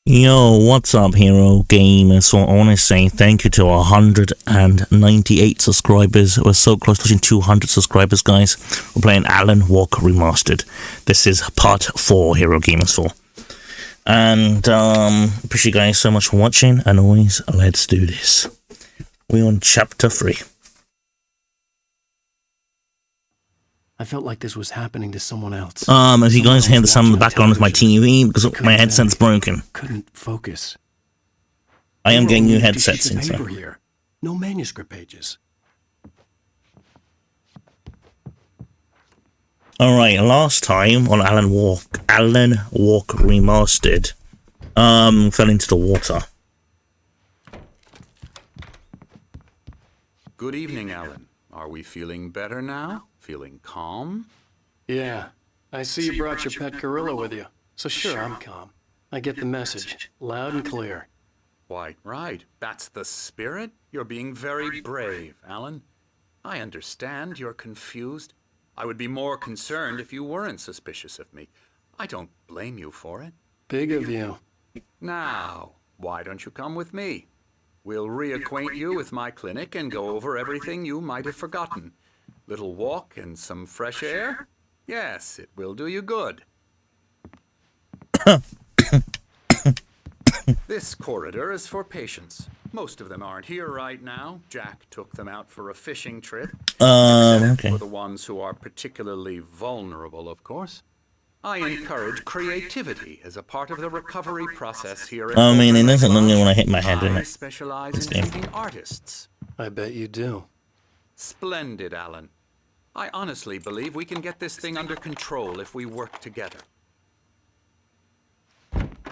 Yo, what's up, Hero Gamers? So I want to say thank you to our 198 subscribers. We're so close to touching 200 subscribers, guys. We're playing Alan Wake Remastered. This is part 4, Hero Gamers 4. And, appreciate you guys so much for watching, and always, let's do this. We're on chapter 3. I felt like this was happening to someone else. If you guys hear the sound in the background of my TV, because my headset's broken. Couldn't focus. I am getting new headsets in, so. Here. No manuscript pages. Alright, last time on Alan Wake Remastered, fell into the water. Good evening, Alan. Are we feeling better now? Feeling calm? Yeah. I see you brought your pet gorilla with you. So sure, I'm calm. I get the message. Loud and clear. Quite right. That's the spirit. You're being very brave, Alan. I understand you're confused. I would be more concerned if you weren't suspicious of me. I don't blame you for it. Big of you. Now, why don't you come with me? We'll reacquaint you with my clinic and go over everything you might have forgotten. Little walk and some fresh air? Yes, it will do you good. This corridor is for patients. Most of them aren't here right now. Jack took them out for a fishing trip. Okay. For the ones who are particularly vulnerable, of course. I encourage creativity as a part of the recovery process here at I mean, it doesn't look good when I hit my head, doesn't I it? specialize in treating artists. I bet you do. Splendid, Alan. I honestly believe we can get this thing under control if we work together.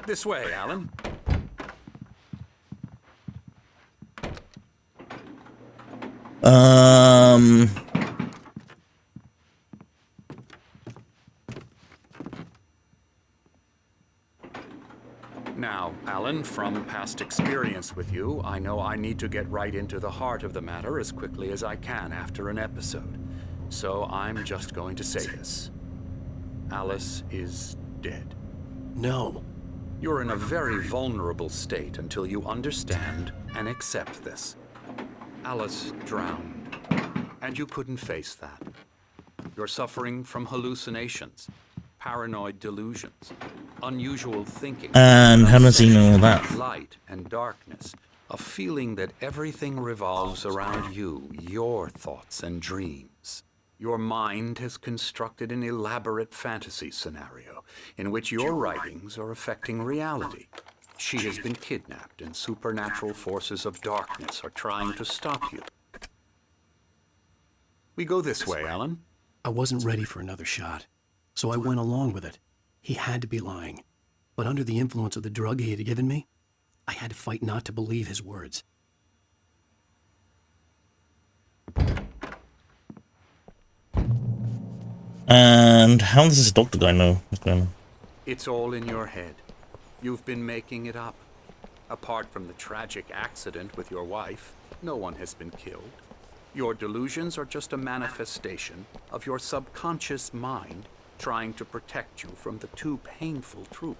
This way, Alan. Now, Alan, from past experience with you, I know I need to get right into the heart of the matter as quickly as I can after an episode. So I'm just going to say this. Alice is dead. No. You're in a very vulnerable state until you understand and accept this. Alice drowned, and you couldn't face that. You're suffering from hallucinations, paranoid delusions, unusual thinking. And how does he know that? Light and darkness, a feeling that everything revolves around you, your thoughts and dreams. Your mind has constructed an elaborate fantasy scenario in which your writings are affecting reality. She has been kidnapped, and supernatural forces of darkness are trying to stop you. We go this way, Alan. I wasn't ready for another shot, so I went along with it. He had to be lying. But under the influence of the drug he had given me, I had to fight not to believe his words. And how does this doctor guy know what's going on? It's all in your head. You've been making it up. Apart from the tragic accident with your wife, no one has been killed. Your delusions are just a manifestation of your subconscious mind trying to protect you from the too painful truth.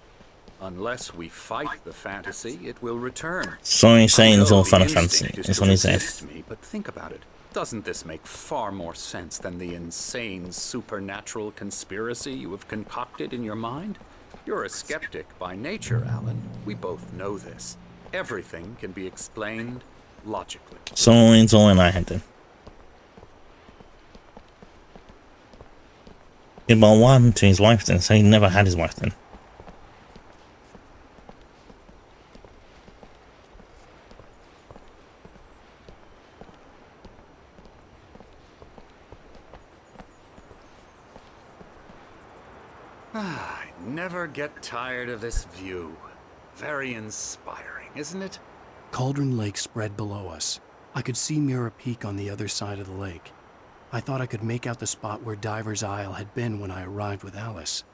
Unless we fight the fantasy, it will return. So he's saying it's all fun and The fancy. instinct is That's to what he said. resist me, but think about it. Doesn't this make far more sense than the insane supernatural conspiracy you have concocted in your mind? You're a skeptic by nature, Alan. We both know this. Everything can be explained logically. So it's all in my head then. Yeah, but what happened to his wife then? So he never had his wife then. I never get tired of this view. Very inspiring, isn't it? Cauldron Lake spread below us. I could see Mirror Peak on the other side of the lake. I thought I could make out the spot where Diver's Isle had been when I arrived with Alice.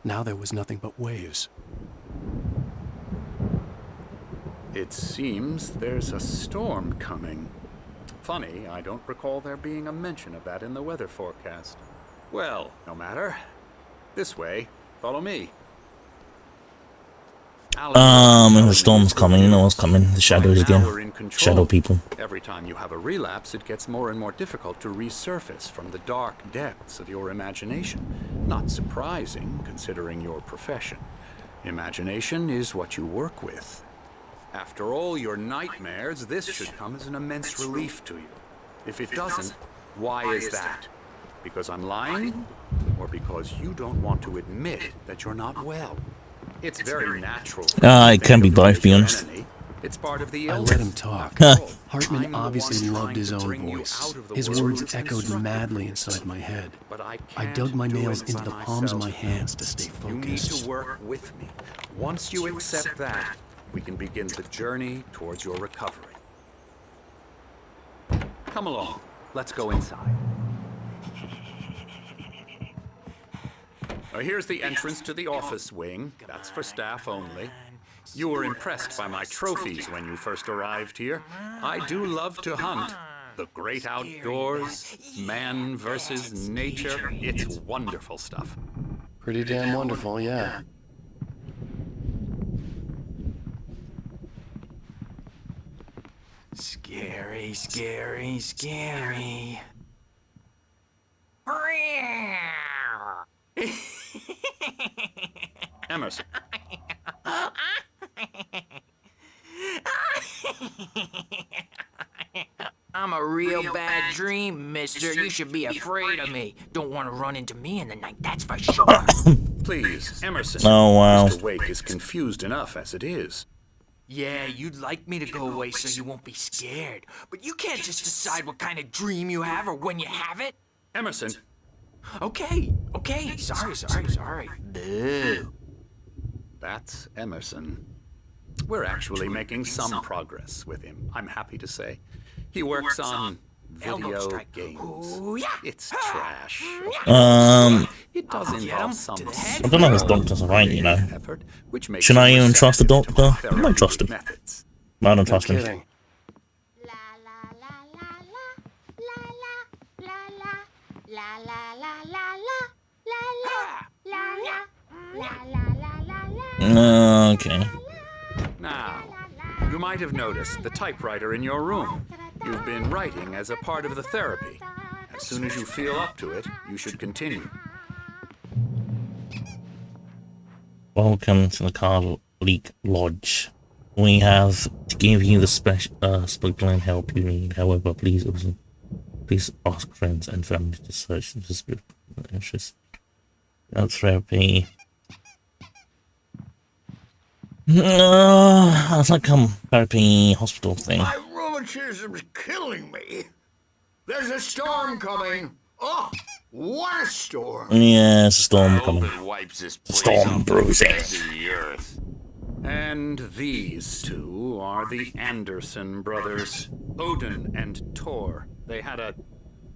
Now there was nothing but waves. It seems there's a storm coming. Funny, I don't recall there being a mention of that in the weather forecast. Well, no matter. This way. Follow me. The storm's coming, you know what's coming. The shadows again. Shadow people. Every time you have a relapse, it gets more and more difficult to resurface from the dark depths of your imagination. Not surprising, considering your profession. Imagination is what you work with. After all your nightmares, this should come as an immense relief to you. If it doesn't, why is that? Because I'm lying? Or because you don't want to admit that you're not well? It's very natural. It can be both, to be honest. It's part of the I illness. let him talk. Hartman obviously loved his own voice. His words echoed madly inside my head. I dug my nails into the palms of my hands to stay You need focused. to work with me. Once you accept that, we can begin the journey towards your recovery. Come along. Let's go inside. Here's the entrance to the office wing. That's for staff only. You were impressed by my trophies when you first arrived here. I do love to hunt. The great outdoors, man versus nature. It's wonderful stuff. Pretty damn wonderful, yeah. Scary, scary, scary. Emerson. I'm a real bad dream, mister. You should be afraid of me. Don't want to run into me in the night, that's for sure. Please, Emerson. Oh, wow. Mr. Wake is confused enough as it is. Yeah, you'd like me to go away so you won't be scared. But you can't just decide what kind of dream you have or when you have it. Emerson. Okay. Sorry. Boo. That's Emerson. We're actually making some progress with him, I'm happy to say. He works on video games. Ooh, yeah. It's trash. It does Get him involve some to the head. I don't know if this doctor's right, you know. effort, which makes Should I him even trust the receptive to doctor? I my might trust him. methods. I don't No trust him. kidding. Okay. Now, you might have noticed the typewriter in your room. You've been writing as a part of the therapy. As soon as you feel up to it, you should continue. Welcome to the Car Leak Lodge. We have to give you the special and help you need. However, please ask friends and family to search the spirit interest. Therapy. It's like therapy hospital thing. My rheumatism's killing me. There's a storm coming. Oh, what a storm. Yeah, it's a storm coming. It wipes this Storm bruising. the earth. And these two are the Anderson brothers, Odin and Thor. They had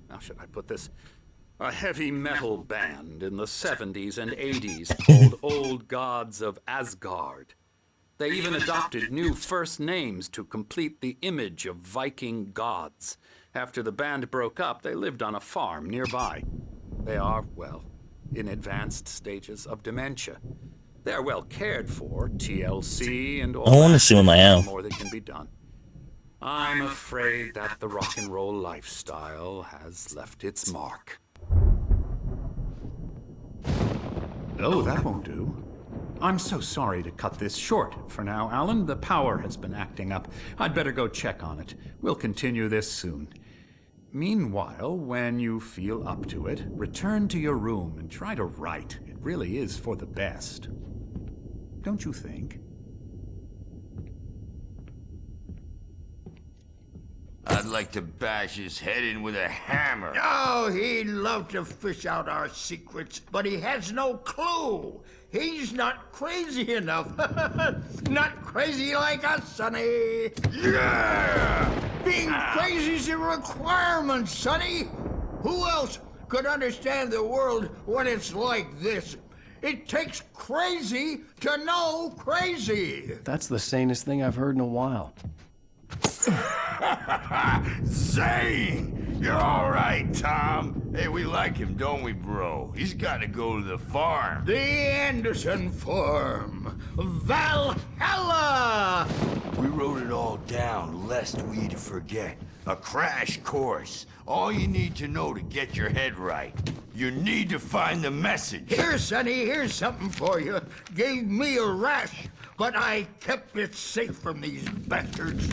how should I put this? A heavy metal band in the 70s and 80s called Old Gods of Asgard. They even adopted new first names to complete the image of Viking gods. After the band broke up, they lived on a farm nearby. They are, well, in advanced stages of dementia. They're well cared for, TLC and all I want to that. see what they have. More that can be done. I'm afraid that the rock and roll lifestyle has left its mark. Oh, that won't do. I'm so sorry to cut this short for now, Alan. The power has been acting up. I'd better go check on it. We'll continue this soon. Meanwhile, when you feel up to it, return to your room and try to write. It really is for the best. Don't you think? I'd like to bash his head in with a hammer. Oh, he'd love to fish out our secrets, but he has no clue. He's not crazy enough. Not crazy like us, Sonny. Yeah! Being crazy's a requirement, Sonny. Who else could understand the world when it's like this? It takes crazy to know crazy. That's the sanest thing I've heard in a while. Zane! You're all right, Tom. Hey, we like him, don't we, bro? He's got to go to the farm. The Anderson Farm. Valhalla! We wrote it all down, lest we'd forget. A crash course. All you need to know to get your head right. You need to find the message. Here, Sonny, here's something for you. Gave me a rash, but I kept it safe from these bastards.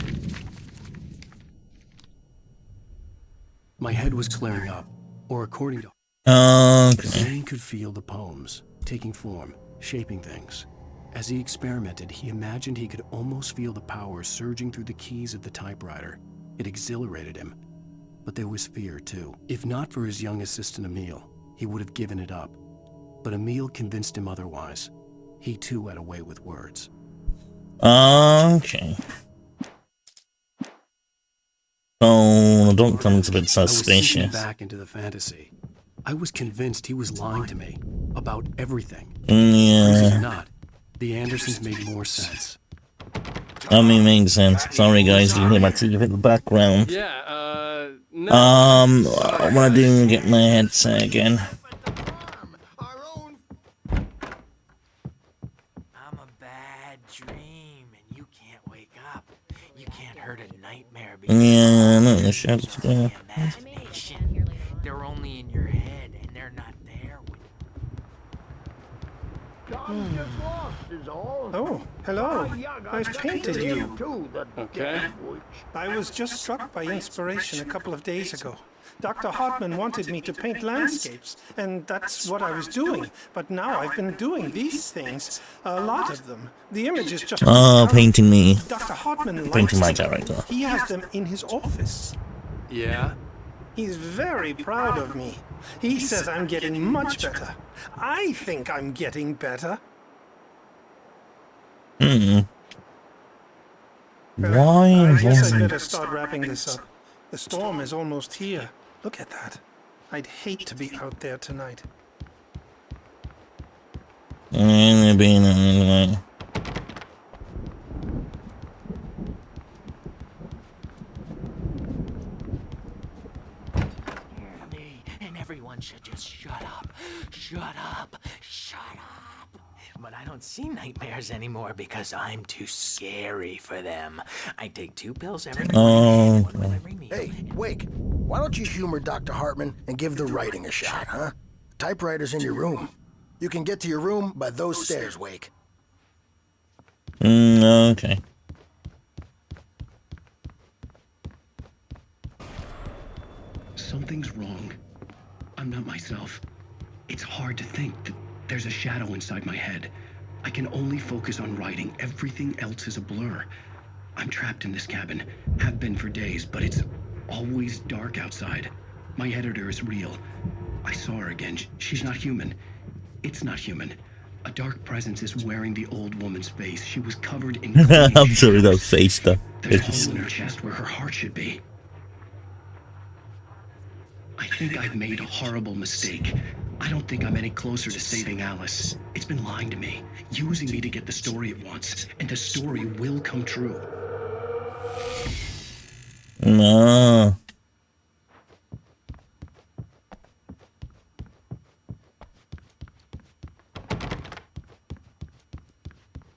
My head was clearing up, or according to Okay. Zane could feel the poems, taking form, shaping things. As he experimented, he imagined he could almost feel the power surging through the keys of the typewriter. It exhilarated him. But there was fear, too. If not for his young assistant Emil, he would have given it up. But Emil convinced him otherwise. He, too, had a way with words. Okay. Oh, don't tell me it's a bit I was sinking suspicious. back into the fantasy. I was convinced he was lying to me about everything. Yeah, Crazy or not, the Andersons made more sense. I mean, makes sense. Sorry, guys, you can hear my TV in the background. Yeah, no. What I do is get my headset again. I'm a bad dream, and you can't wake up. You can't hurt a nightmare because Yeah, no, the shadows there. imagination. They're only in your head, and they're not there. Tom just lost is all. Oh, hello. I've painted you. Okay. I was just struck by inspiration a couple of days ago. Dr. Hartman wanted me to paint landscapes, and that's what I was doing. But now I've been doing these things, a lot of them. The image is just... Painting me. Dr. Hartman Painting my likes them. character. He has them in his office. Yeah? He's very proud of me. He says I'm getting much better. I think I'm getting better. Why? I guess was I'd it- better start wrapping this up. The storm is almost here. Look at that. I'd hate to be out there tonight. Me and everyone should just shut up. Shut up. Shut up. But I don't see nightmares anymore because I'm too scary for them. I take 2 pills every morning. One with every meal. Hey, Wake, why don't you humor Dr. Hartman and give the writing a shot, huh? Typewriter's in your room. You can get to your room by those stairs, Wake. Okay. Something's wrong. I'm not myself. It's hard to think that there's a shadow inside my head. I can only focus on writing. Everything else is a blur. I'm trapped in this cabin. Have been for days, but it's always dark outside. My editor is real. I saw her again. She's not human. It's not human. A dark presence is wearing the old woman's face. She was covered in I'm sorry, that face though. There's a hole in her chest where her heart should be. I think I've made a horrible mistake. I don't think I'm any closer to saving Alice. It's been lying to me, using me to get the story it wants, and the story will come true. No.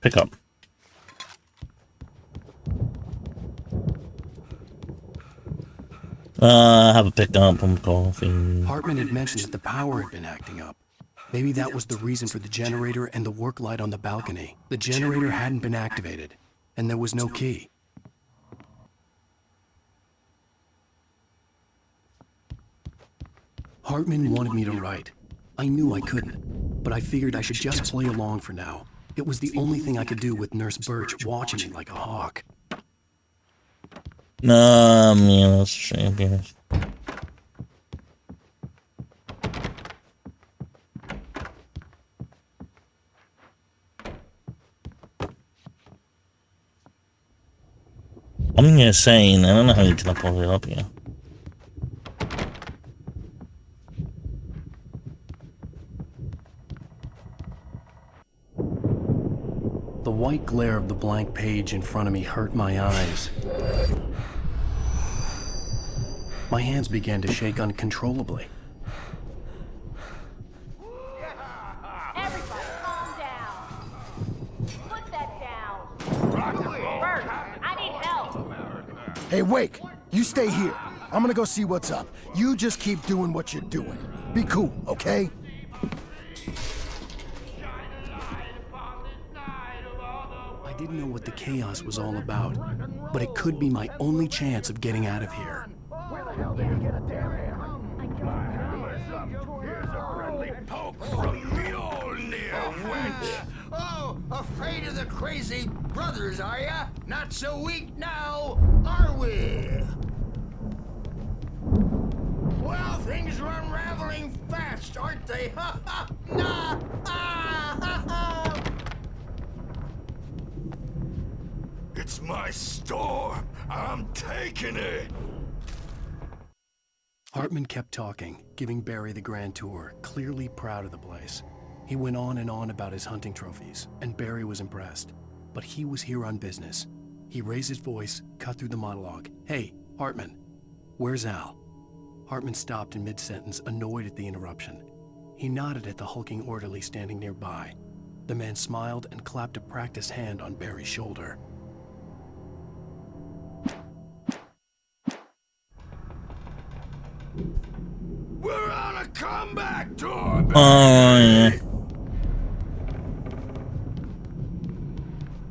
Pick up. Have a pick up on coffee. Hartman had mentioned that the power had been acting up. Maybe that was the reason for the generator and the work light on the balcony. The generator hadn't been activated, and there was no key. Hartman wanted me to write. I knew I couldn't, but I figured I should just play along for now. It was the only thing I could do with Nurse Birch watching me like a hawk. Yeah, that's true. Yes. I'm just saying, I don't know how you can pull it up here. The white glare of the blank page in front of me hurt my eyes. My hands began to shake uncontrollably. Everybody, calm down. Put that down. Bert, I need help. Hey, Wake, you stay here. I'm gonna go see what's up. You just keep doing what you're doing. Be cool, okay? I didn't know what the chaos was all about, but it could be my only chance of getting out of here. Where the hell did you get a damn Here's a friendly poke from Mjolnir, wench. Oh, afraid of the crazy brothers, are ya? Not so weak now, are we? Well, things are unraveling fast, aren't they? Ha ha! Nah! Ah, ha ha! It's my storm. I'm taking it. Hartman kept talking, giving Barry the grand tour, clearly proud of the place. He went on and on about his hunting trophies, and Barry was impressed. But he was here on business. He raised his voice, cut through the monologue. Hey, Hartman, where's Al? Hartman stopped in mid-sentence, annoyed at the interruption. He nodded at the hulking orderly standing nearby. The man smiled and clapped a practiced hand on Barry's shoulder. We're on a comeback tour, baby. Oh, yeah.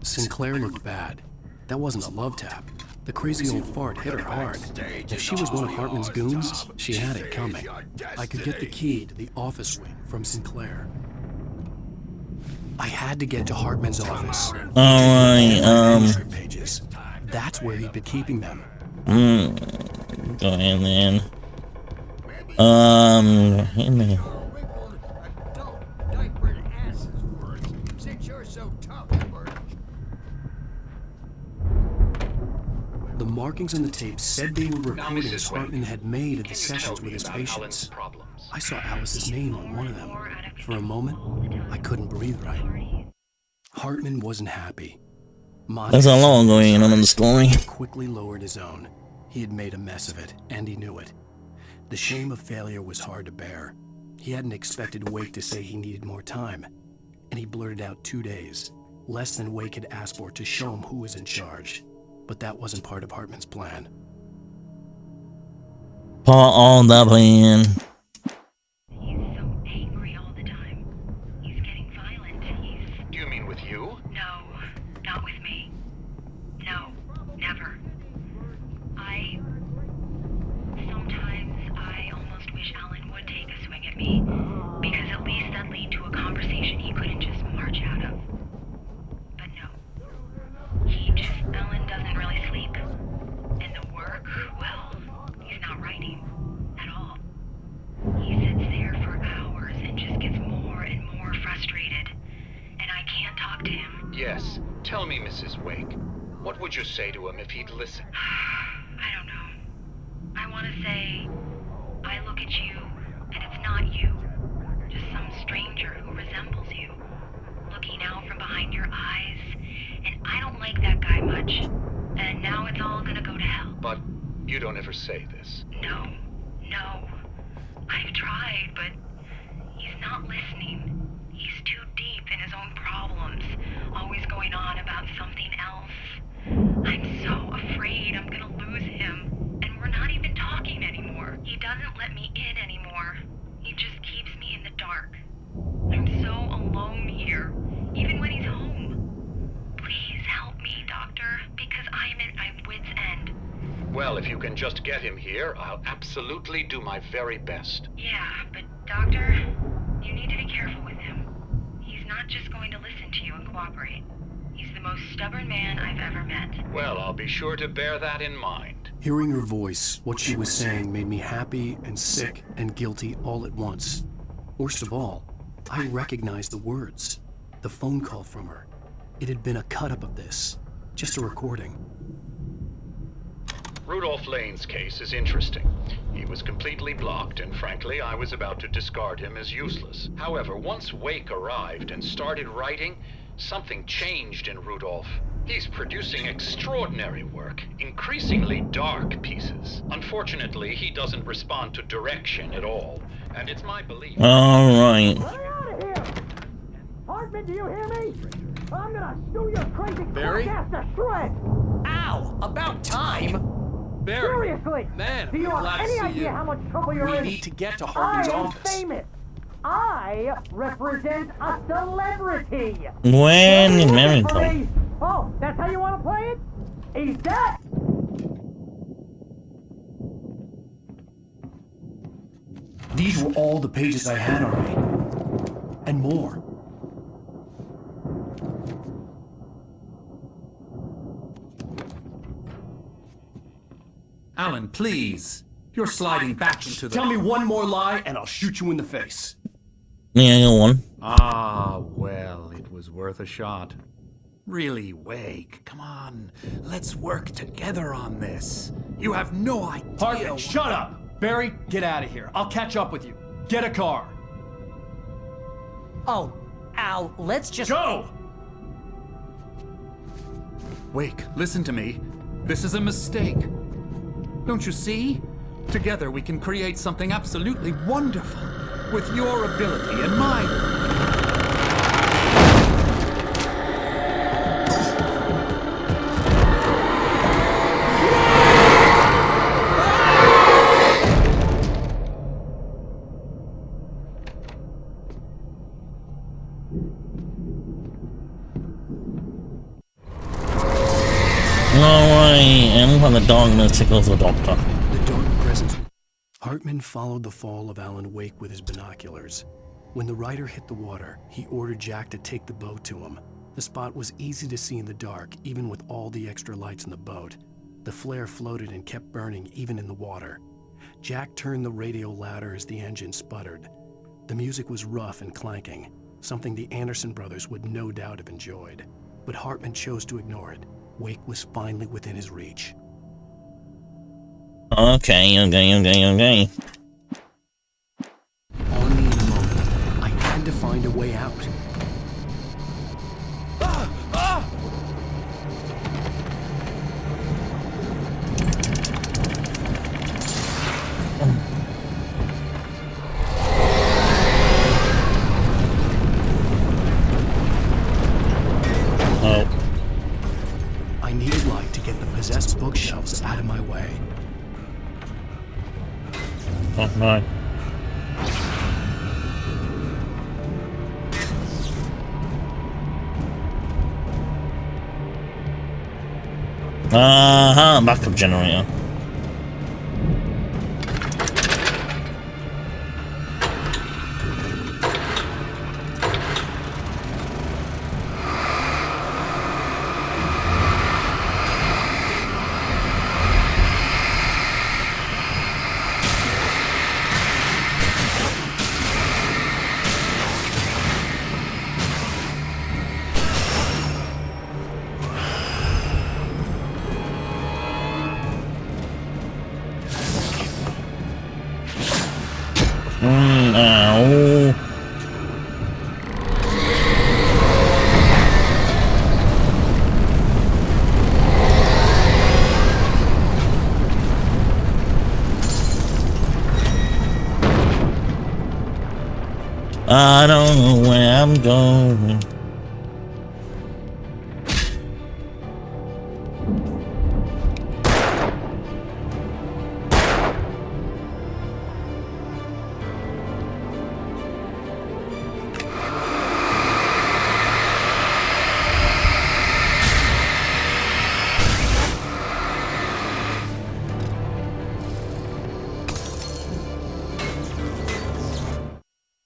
Sinclair looked bad. That wasn't a love tap. The crazy old fart hit her hard. If she was one of Hartman's goons, she had it coming. I could get the key to the office wing from Sinclair. I had to get to Hartman's office. Alright, Pages. That's where he'd been keeping them. Go in then. Hey man. The markings on the tape said they were recordings Hartman had made at the sessions with his patients. I saw Alice's name on one of them. For a moment, I couldn't breathe right. Hartman wasn't happy. There's a lot going on in the story. Quickly lowered his own. He had made a mess of it, and he knew it. The shame of failure was hard to bear. He hadn't expected Wake to say he needed more time, and he blurted out 2 days, less than Wake had asked for to show him who was in charge. But that wasn't part of Hartman's plan. Part of the plan. He's so angry all the time. He's getting violent. Do you mean with you? No, not with me. No, never. Sometimes I almost wish Alan would take a swing at me, because at least that'd lead to a conversation he couldn't just march out of. But no. Alan doesn't really sleep. And the work, well, he's not writing at all. He sits there for hours and just gets more and more frustrated. And I can't talk to him. Yes. Tell me, Mrs. Wake. What would you say to him if he'd listen? I don't know. I want to say, I look at you, and it's not you. Just some stranger who resembles you. Looking out from behind your eyes. And I don't like that guy much. And now it's all gonna go to hell. But you don't ever say this. No. I've tried, but he's not listening. He's too deep in his own problems, always going on about something else. I'm so afraid I'm gonna lose him, and we're not even talking anymore. He doesn't let me in anymore. He just keeps me in the dark. I'm so alone here, even when he's home. Please help me, Doctor, because I'm at my wit's end. Well, if you can just get him here, I'll absolutely do my very best. Yeah, but Doctor, you need to be careful with him. He's not just going to listen to you and cooperate. He's the most stubborn man I've ever met. Well, I'll be sure to bear that in mind. Hearing her voice, what she was saying made me happy and sick and guilty all at once. Worst of all, I recognized the words. The phone call from her. It had been a cut-up of this. Just a recording. Rudolph Lane's case is interesting. He was completely blocked, and frankly, I was about to discard him as useless. However, once Wake arrived and started writing, Something changed in Rudolph. He's producing extraordinary work, increasingly dark pieces. Unfortunately, he doesn't respond to direction at all, and it's my belief... Alright. Hartman, do you hear me? I'm gonna shoot your crazy Barry? ass to shreds! Ow! About time! Barry! Seriously! Man, Do you I'm have glad to any see idea you. how much trouble you're We in? need to get to I Hartman's am office. famous! I represent a celebrity! When in For America? me. Oh, that's how you want to play it? Eat that! These were all the pages I had on me. And more. Alan, please. You're sliding back into the... Tell me one more lie and I'll shoot you in the face. Yeah, go on. Ah, well, it was worth a shot. Really, Wake, come on. Let's work together on this. You have no idea... Hartman, shut up! Barry, get out of here. I'll catch up with you. Get a car. Oh, Al, let's just... Go! Wake, listen to me. This is a mistake. Don't you see? Together we can create something absolutely wonderful. With your ability and mine. Alright, and from the darkness tickles the doctor. The dark presence. Hartman followed the fall of Alan Wake with his binoculars. When the rider hit the water, he ordered Jack to take the boat to him. The spot was easy to see in the dark, even with all the extra lights in the boat. The flare floated and kept burning even in the water. Jack turned the radio louder as the engine sputtered. The music was rough and clanking, something the Anderson brothers would no doubt have enjoyed. But Hartman chose to ignore it. Wake was finally within his reach. Okay. On me in a moment. I had to find a way out. I needed light to get the possessed bookshelves out of my way. Oh, no. Backup generator. Ow. I don't know where I'm going.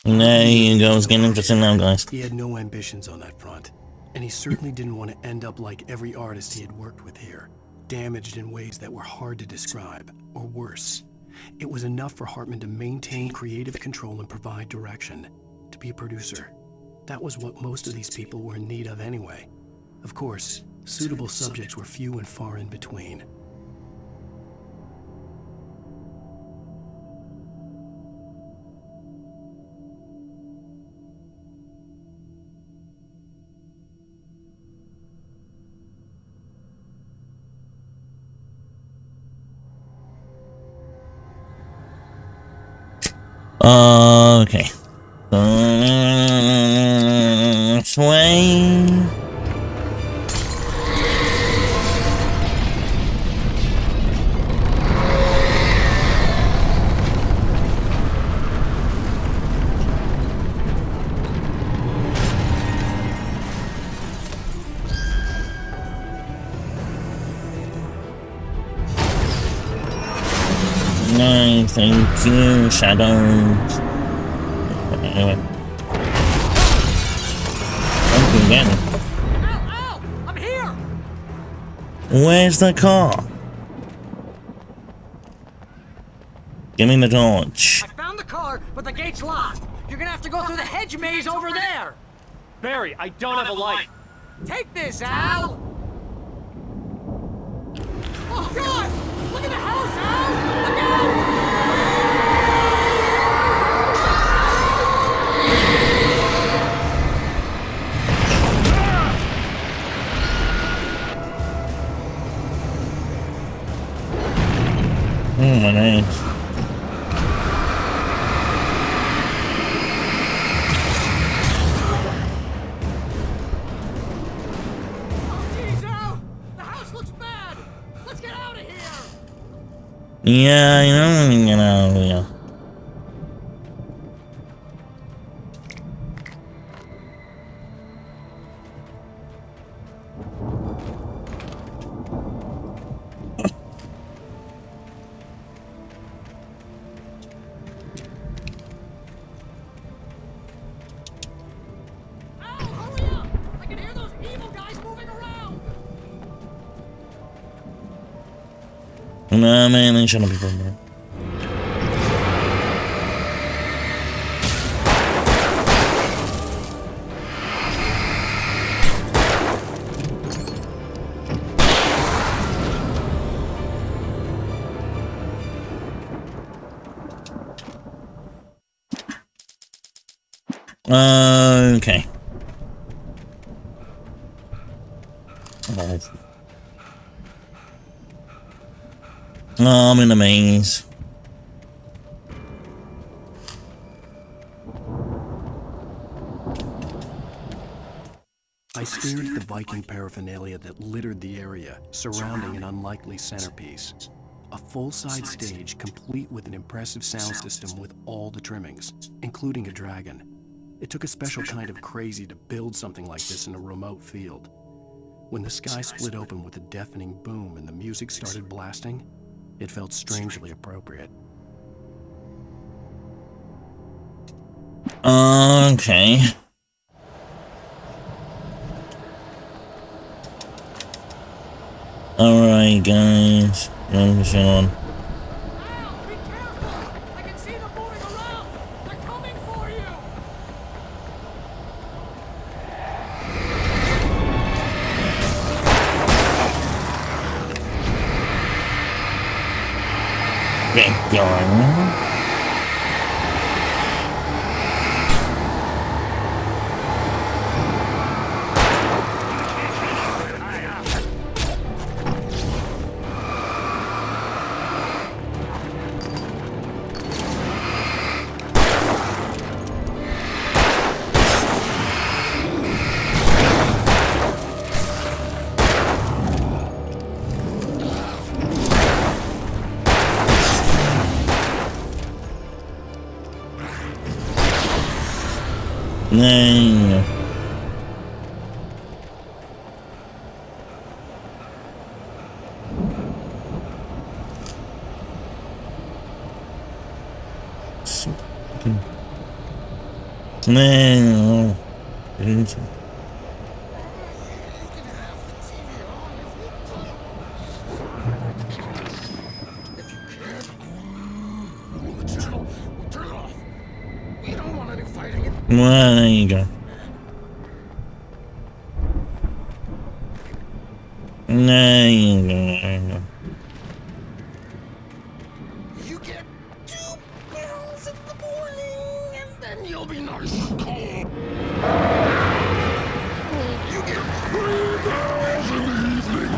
There you go, it's getting interesting now, guys. He had no ambitions on that front, and he certainly didn't want to end up like every artist he had worked with here, damaged in ways that were hard to describe, or worse. It was enough for Hartman to maintain creative control and provide direction, to be a producer. That was what most of these people were in need of anyway. Of course, suitable subjects were few and far in between. Okay. This way. Nice, thank you, Shadows. Anyway. Something again. Ow! I'm here! Where's the car? Give me the torch. I found the car, but the gate's locked. You're gonna have to go through the hedge maze over there. Barry, I don't have a light. Take this, Al! Oh, God! Look at the house, Al! Look out! Oh my nice. Yeah, you know, yeah. No, man, they shouldn't be from there. Okay. I'm in a maze. I stared at the Viking paraphernalia that littered the area, surrounding an unlikely centerpiece. A full-size stage complete with an impressive sound system with all the trimmings, including a dragon. It took a special kind of crazy to build something like this in a remote field. When the sky split open with a deafening boom and the music started blasting, it felt strangely appropriate. Okay. Alright, guys. What's going on? Get going. Dang. Man. Well, there you go. There you go. You get 2 barrels in the morning, and then you'll be nice and cold. You get 3 barrels in the evening.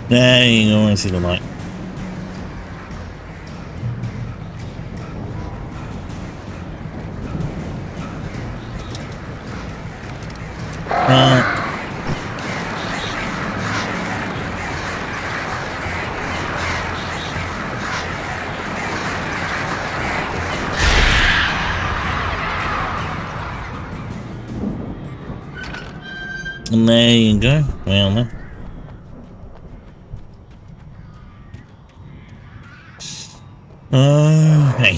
There you go, I see the light. And there you go. Well then. Okay.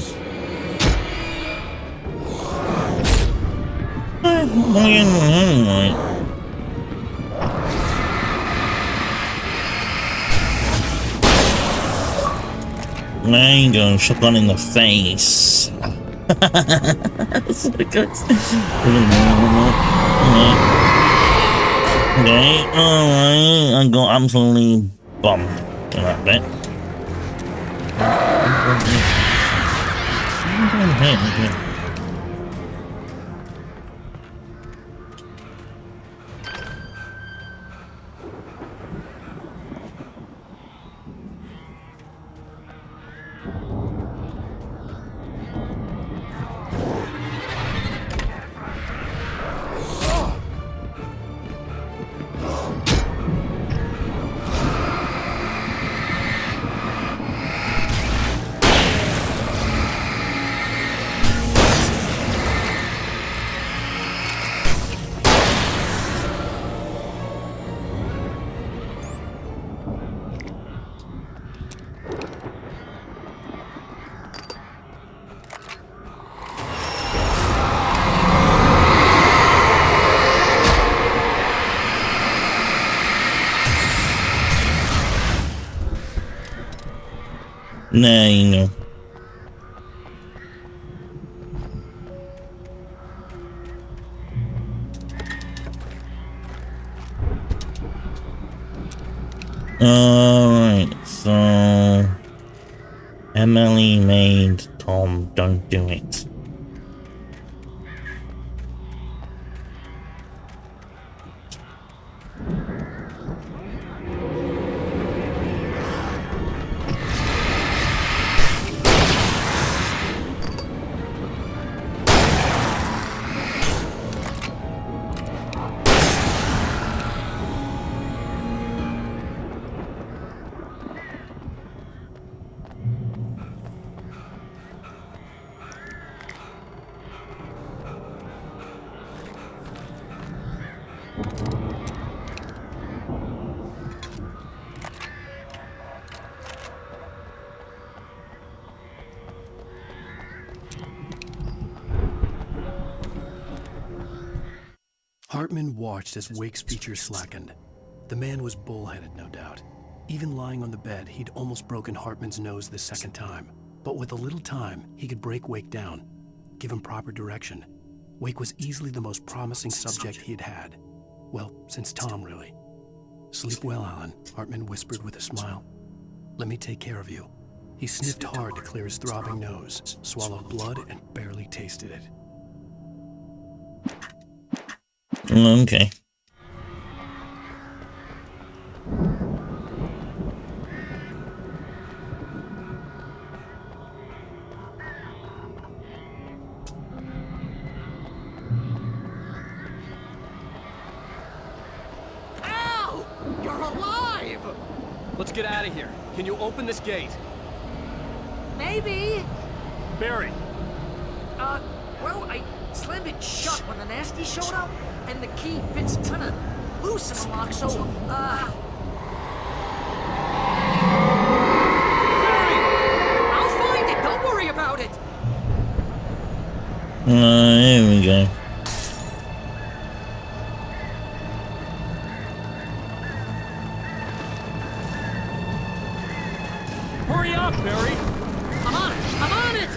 There you go, shotgun in the face. That's so good. Okay, alright, I got absolutely bummed in that bit. There you go. Alright, so Emily made Tom don't do it. Hartman watched as Wake's features slackened. The man was bullheaded, no doubt. Even lying on the bed, he'd almost broken Hartman's nose the second time. But with a little time, he could break Wake down, give him proper direction. Wake was easily the most promising subject he had had. Well, since Tom, really. Sleep well, Alan, Hartman whispered with a smile. Let me take care of you. He sniffed hard to clear his throbbing nose, swallowed blood, and barely tasted it. Okay. Al! You're alive! Let's get out of here. Can you open this gate? Maybe. Barry! Well, I slammed it shut when the nasty showed up, and the key fits kind of loose in the lock, so, Barry! I'll find it, don't worry about it! Here we go. Hurry up, Barry! I'm on it! I'm on it!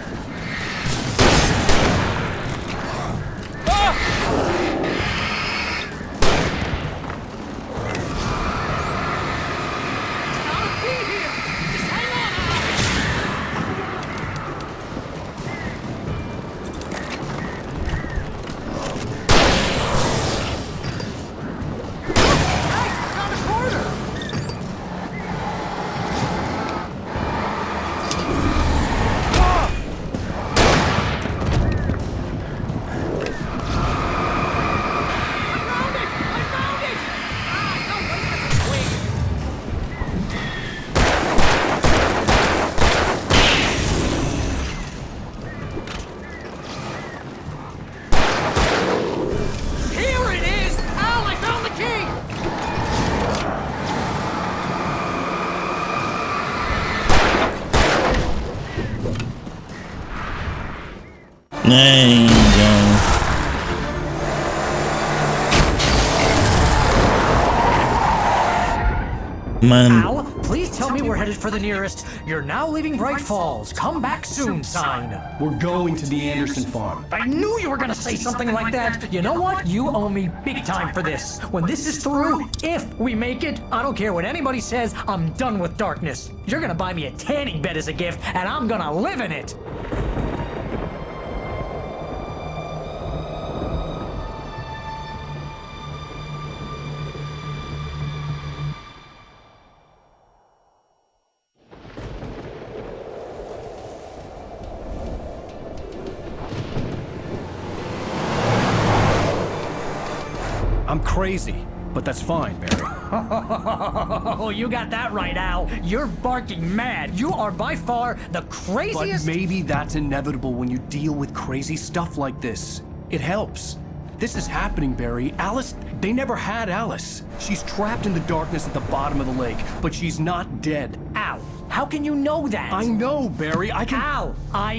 There you go. Man. Al, please tell me we're headed for the nearest "You're now leaving Bright Falls. Come back soon" sign. We're going to the Anderson farm. I knew you were gonna say something like that. You know what? You owe me big time for this. When this is through, if we make it, I don't care what anybody says, I'm done with darkness. You're gonna buy me a tanning bed as a gift, and I'm gonna live in it. I'm crazy, but that's fine, Barry. Oh, you got that right, Al. You're barking mad. You are by far the craziest. But maybe that's inevitable when you deal with crazy stuff like this. It helps. This is happening, Barry. Alice, they never had Alice. She's trapped in the darkness at the bottom of the lake, but she's not dead. Al, how can you know that? I know, Barry. I can... Al,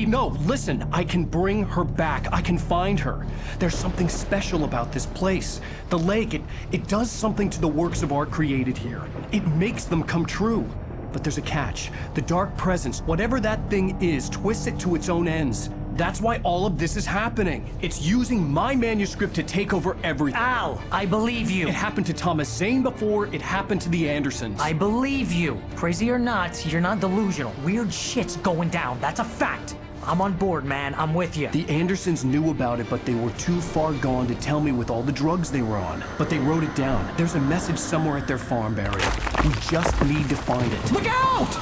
No, listen. I can bring her back. I can find her. There's something special about this place. The lake, it does something to the works of art created here. It makes them come true. But there's a catch. The dark presence, whatever that thing is, twists it to its own ends. That's why all of this is happening. It's using my manuscript to take over everything. Al, I believe you. It happened to Thomas Zane before, it happened to the Andersons. I believe you. Crazy or not, you're not delusional. Weird shit's going down. That's a fact. I'm on board, man. I'm with you. The Andersons knew about it, but they were too far gone to tell me with all the drugs they were on. But they wrote it down. There's a message somewhere at their farm, Barry. We just need to find it. Look out!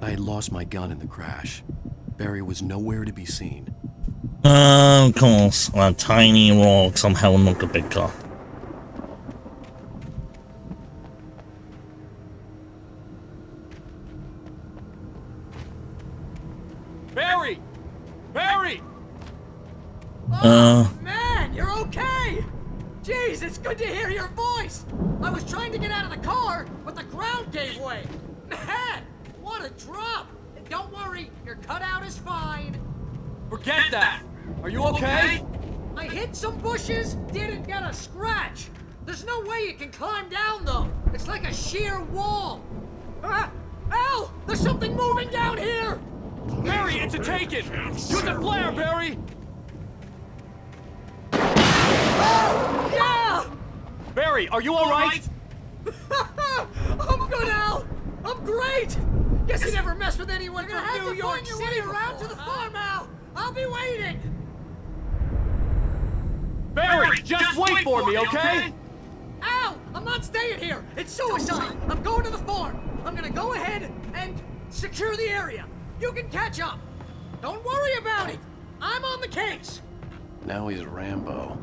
I had lost my gun in the crash. Barry was nowhere to be seen. Of course, a tiny rock somehow knocked a big car. Barry! Barry! Oh, man, you're okay! Jeez, it's good to hear your voice! I was trying to get out of the car, but the ground gave way. Man, what a drop! And don't worry, your cutout is fine. Forget that! Are you okay? I hit some bushes, didn't get a scratch. There's no way you can climb down, though. It's like a sheer wall. Al! There's something moving down here! Barry, it's a taken! Use a flare, Barry! Yeah! Barry, are you alright? I'm good, Al! I'm great! Guess you never messed with anyone from New York City around to the farm, Al! I'll be waiting! Barry, just wait for me, okay? Al! I'm not staying here! It's suicide! I'm going to the farm! I'm gonna go ahead and secure the area. You can catch up. Don't worry about it. I'm on the case. Now he's Rambo.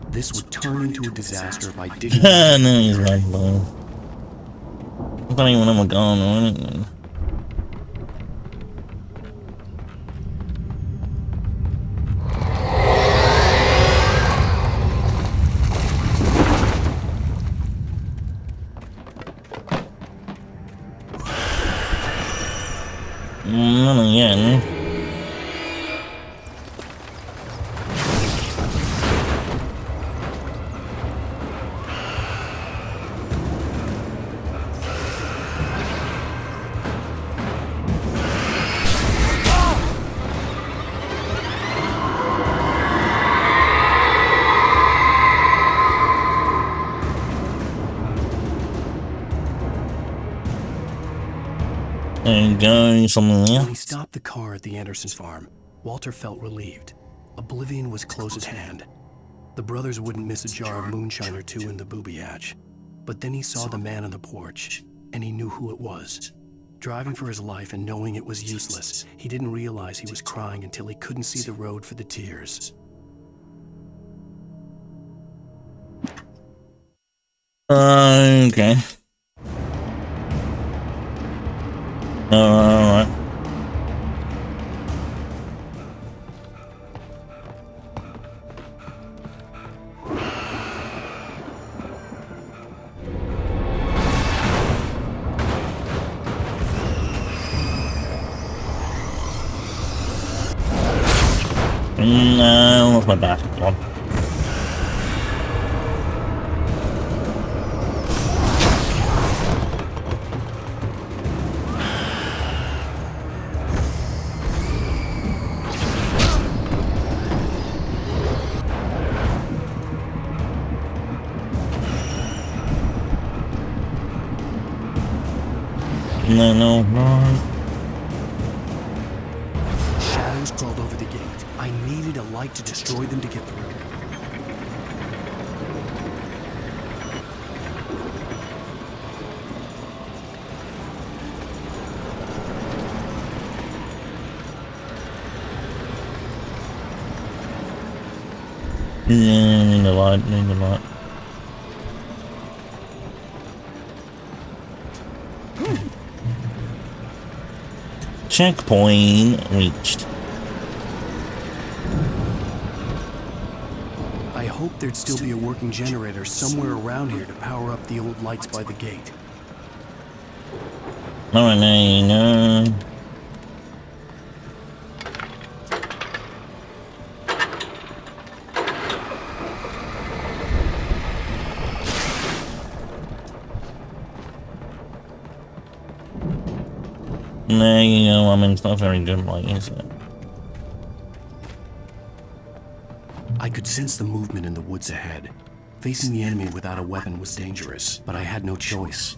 This would turn into a disaster if I didn't. No, he's Rambo. I don't even have a gun or anything. Not again. There you go, something there. When he stopped the car at the Anderson farm, Walter felt relieved. Oblivion was close at hand. The brothers wouldn't miss a jar of moonshine or two in the booby hatch. But then he saw the man on the porch, and he knew who it was. Driving for his life and knowing it was useless, he didn't realize he was crying until he couldn't see the road for the tears. Okay. Alright. No, what's my back? Come on. No. Shadows crawled over the gate. I needed a light to destroy them to get through. Need a light. Checkpoint reached. I hoped there'd still be a working generator somewhere around here to power up the old lights by the gate. Alright, no. There you go, I mean, it's not very good light, is it? I could sense the movement in the woods ahead. Facing the enemy without a weapon was dangerous, but I had no choice.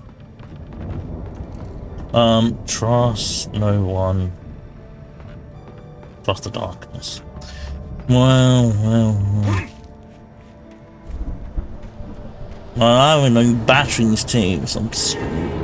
Trust no one. Trust the darkness. Well. I have no batteries too, so I'm screwed.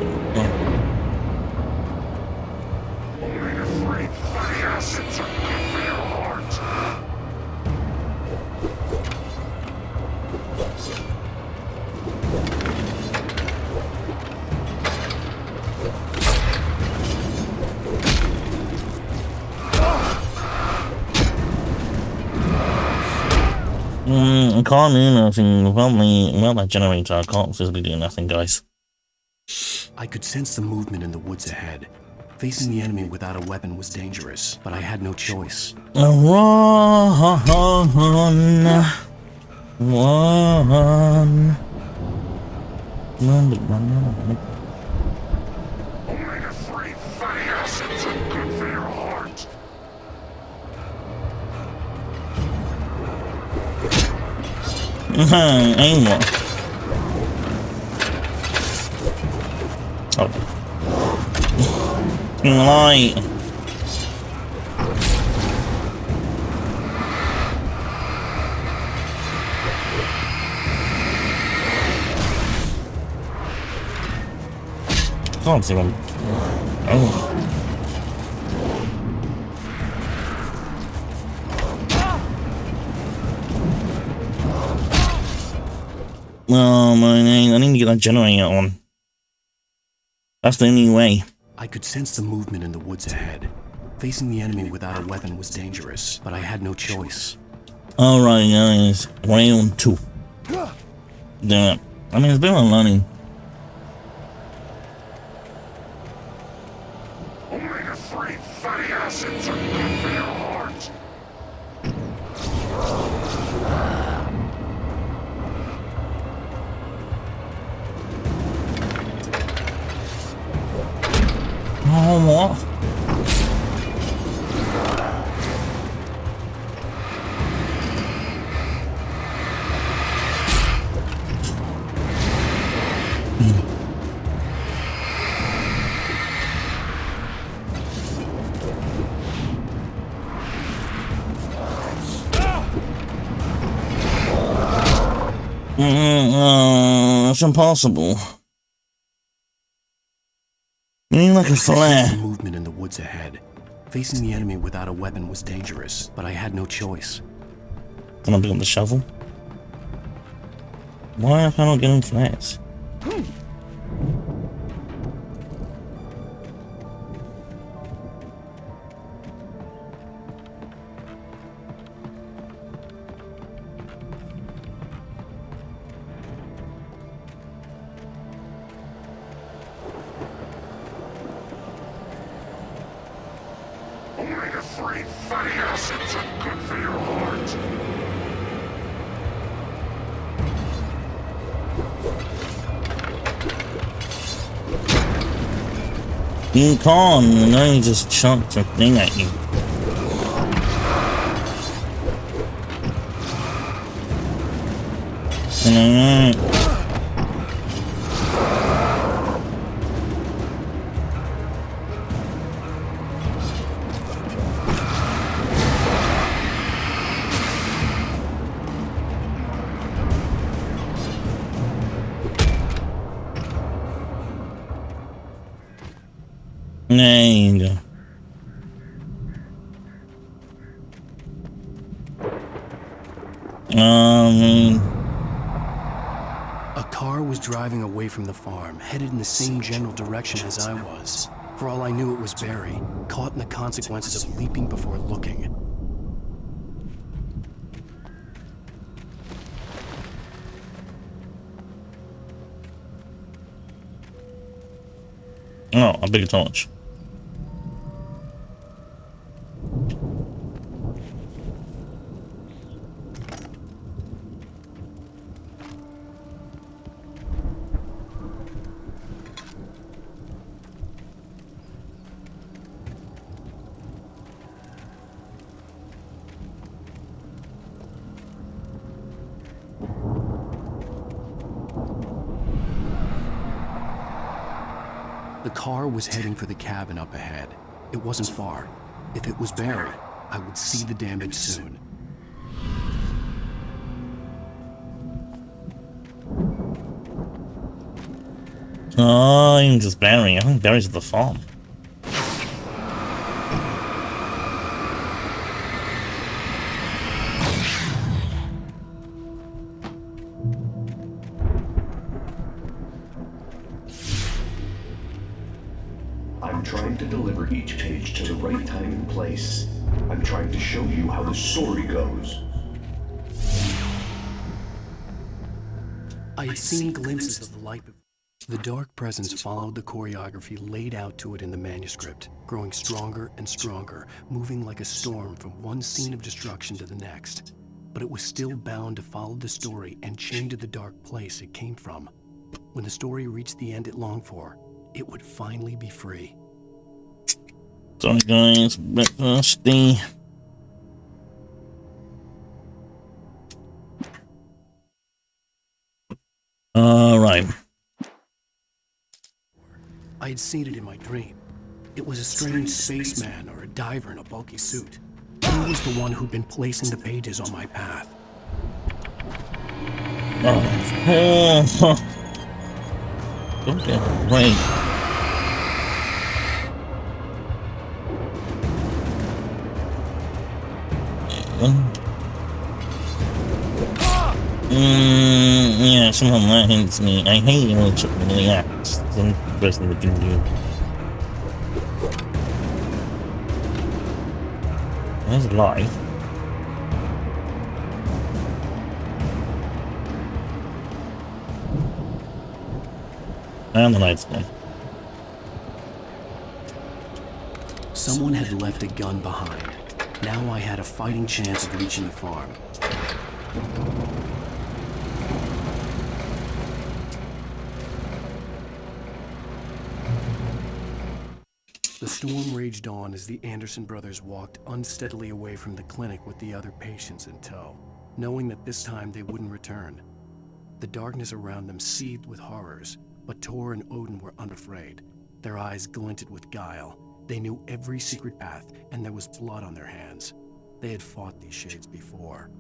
I can't do nothing without that generator. I can't physically do nothing, guys. I could sense the movement in the woods ahead. Facing the enemy without a weapon was dangerous, but I had no choice. Run. Aim one. Oh. Light. Can't see one. Oh. Oh man, I need to get that generator on. That's the only way. I could sense the movement in the woods ahead. Facing the enemy without a weapon was dangerous, but I had no choice. Alright guys, round 2. Damn it. I mean, it's been on learning. Omega 3 fatty acids are good for your heart. Oh, what? It's impossible. You need like a flare. The movement in the woods ahead. Facing the enemy without a weapon was dangerous, but I had no choice. Can I pick up the shovel? Why can't I get into flares? Omega-3 fatty acids are good for your heart. You can't, and then he just chucked a thing at you. There you go. A car was driving away from the farm, headed in the same general direction as I was. For all I knew, it was Barry, caught in the consequences of leaping before looking. Oh, a big torch. The car was heading for the cabin up ahead. It wasn't far. If it was Barry, I would see the damage soon. Oh, I'm just Barry. I think Barry's at the farm. I'm trying to deliver each page to the right time and place. I'm trying to show you how the story goes. I had seen glimpses of the light. The dark presence followed the choreography laid out to it in the manuscript, growing stronger and stronger, moving like a storm from one scene of destruction to the next. But it was still bound to follow the story and chained to the dark place it came from. When the story reached the end it longed for, it would finally be free. Sorry guys, a bit thirsty. Alright. I had seen it in my dream. It was a strange spaceman or a diver in a bulky suit. He was the one who'd been placing the pages on my path. Don't get right. Yeah, someone that hits me. I hate it when it really acts. It's the best thing we can do. There's a lie. And the light's gone. Someone had left a gun behind. Now I had a fighting chance of reaching the farm. The storm raged on as the Anderson brothers walked unsteadily away from the clinic with the other patients in tow, knowing that this time they wouldn't return. The darkness around them seethed with horrors, but Tor and Odin were unafraid. Their eyes glinted with guile. They knew every secret path, and there was blood on their hands. They had fought these shades before.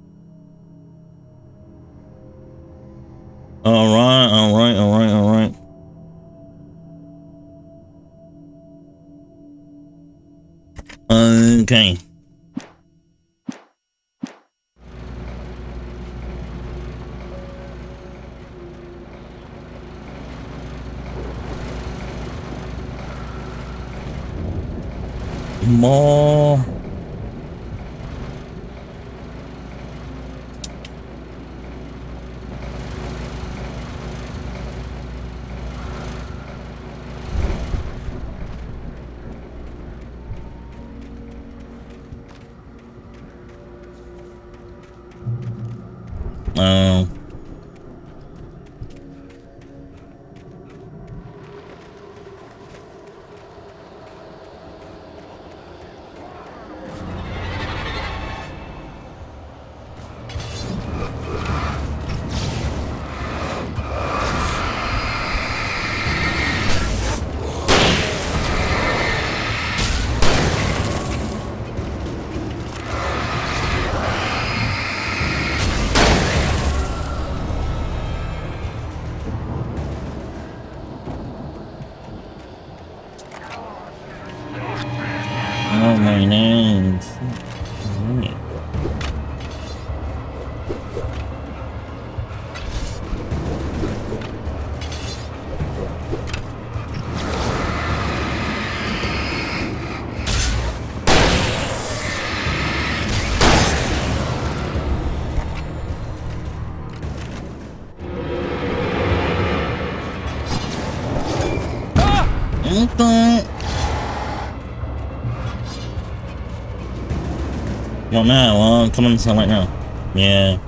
Alright. Okay. more. Oh. Oh my names. Okay. Not now, come on, right now. Yeah.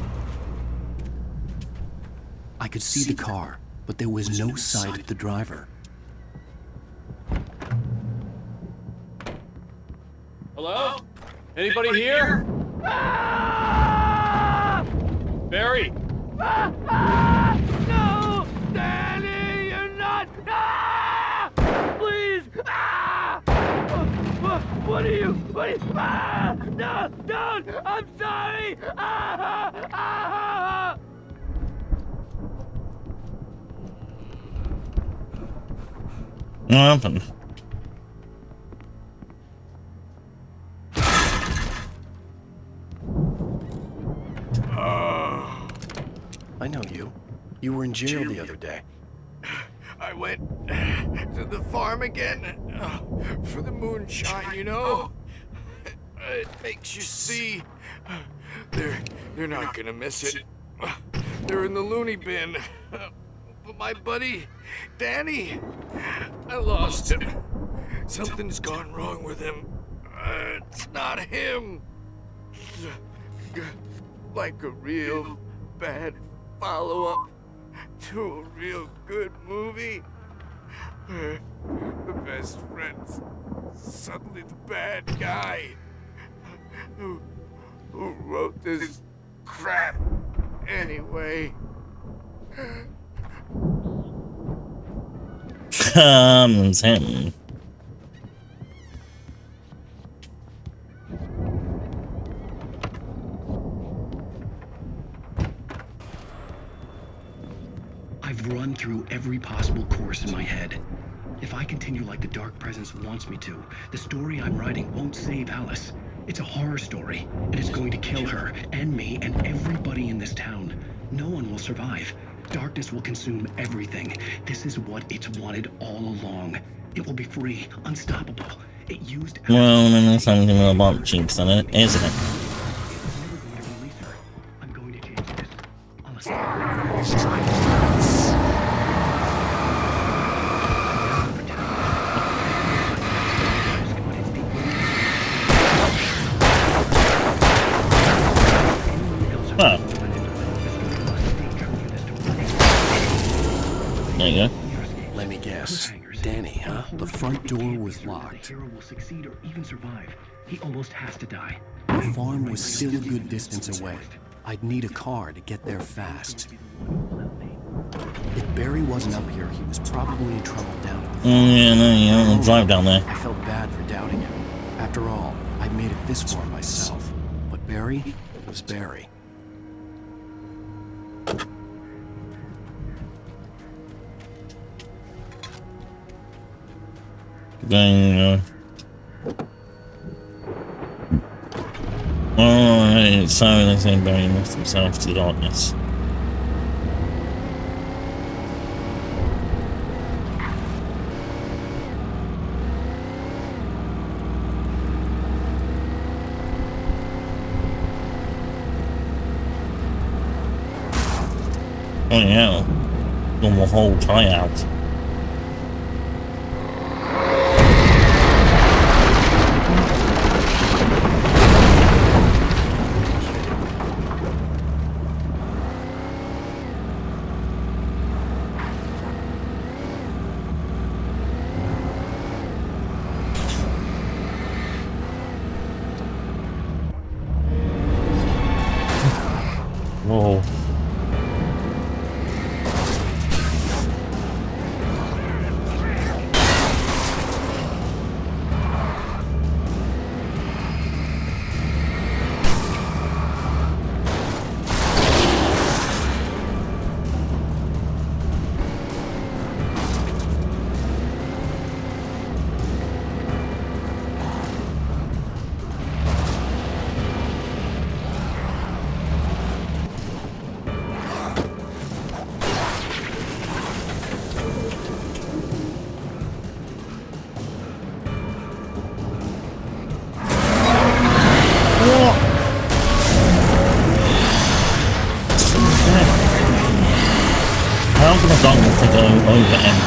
I could see the car, but there was no sight of the driver. Hello? Anybody here? Barry? No! Danny, you're not! Please! What are you? No! Don't! I'm sorry! What happened? I know you. You were in jail the other day. I went to the farm again for the moonshine, you know? It makes you see. They're not gonna miss it. They're in the loony bin. But my buddy, Danny, I lost him. Something's gone wrong with him. It's not him. Like a real bad follow-up to a real good movie. The best friend's suddenly the bad guy. Who wrote this crap anyway? Comes him. I've run through every possible course in my head. If I continue like the Dark Presence wants me to, the story I'm writing won't save Alice. It's a horror story, and it's going to kill her, and me, and everybody in this town. No one will survive. Darkness will consume everything. This is what it's wanted all along. It will be free, unstoppable. It used... Well, then there's something about Jinx on it, isn't it? I'm going to change this. Huh. There you go. Let me guess. Danny, huh? The front door was locked. The hero will succeed or even survive. He almost has to die. The farm was still a good distance away. I'd need a car to get there fast. If Barry wasn't up here, he was probably in trouble down at the farm. Yeah, no, you don't drive down there. I felt bad for doubting him. After all, I'd made it this far myself. But Barry was Barry. Then, alright, so they say Barry lost himself to darkness. Oh yeah. Done the whole tie out. Whoa. How can a darkness take over everything?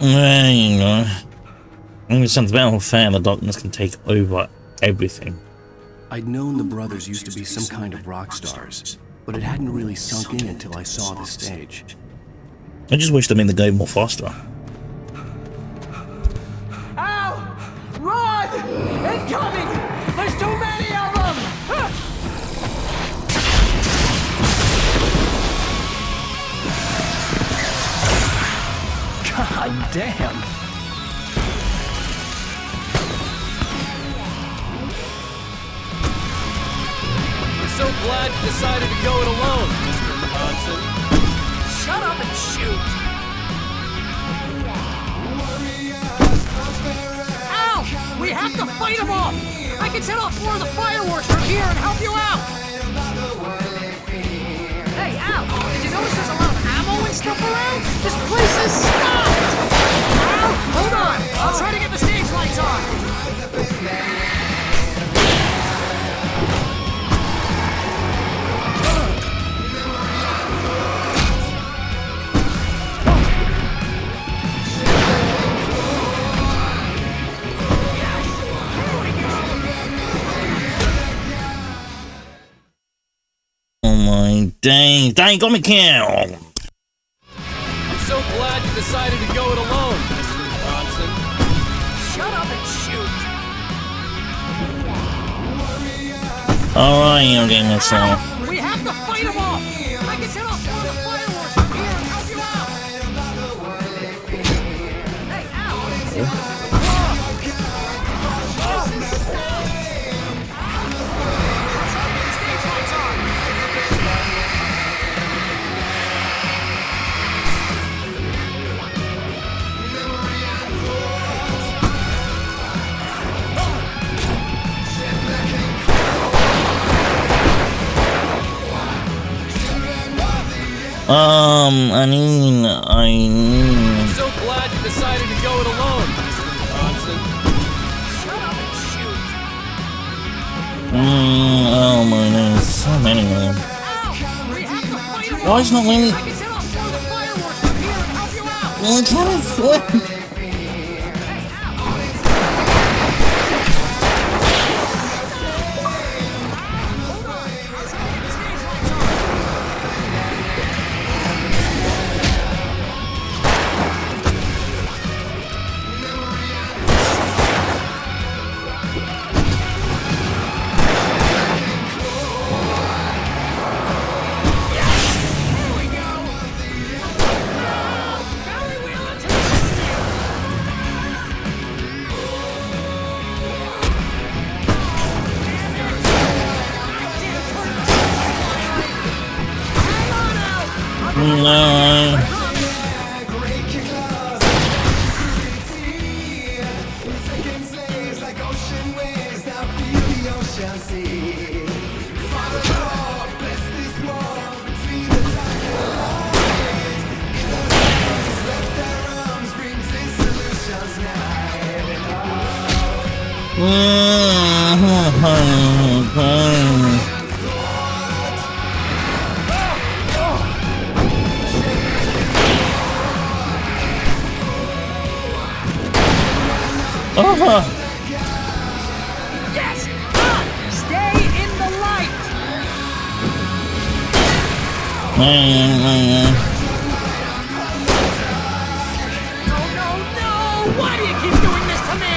There you go. I think it sounds better or fair the darkness can take over everything. I'd known the brothers used to be some kind of rock stars, but it hadn't really sunk in until I saw the stage. I just wish they made the game more faster. Ow! Run! Incoming! There's too many of them! God damn. So glad you decided to go it alone, Mr. Johnson. Shut up and shoot! Ow! We have to fight them off! I can set off more of the fireworks from here and help you out! Hey, Al! Did you notice there's a lot of ammo and stuff around? This place is stopped! Al, hold on! I'll try to get the stage lights on! Oh my dang, got me killed! I'm so glad you decided to go it alone, Mr. Johnson. Shut up and shoot! Alright, you're getting this all. We have to fight them off! I can set off more of the fireworks from here and help you out! Hey, Al! I mean... I'm so glad you decided to go it alone, Mr. Johnson. Shut up and shoot! oh my goodness, so many of them. Why is not letting me... I can set off more of the fireworks from here and help you out! I'm trying to flip. No. Yes! Stay in the light! Oh no, no! Why do you keep doing this to me?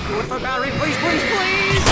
Do it for Barry, please, please, please!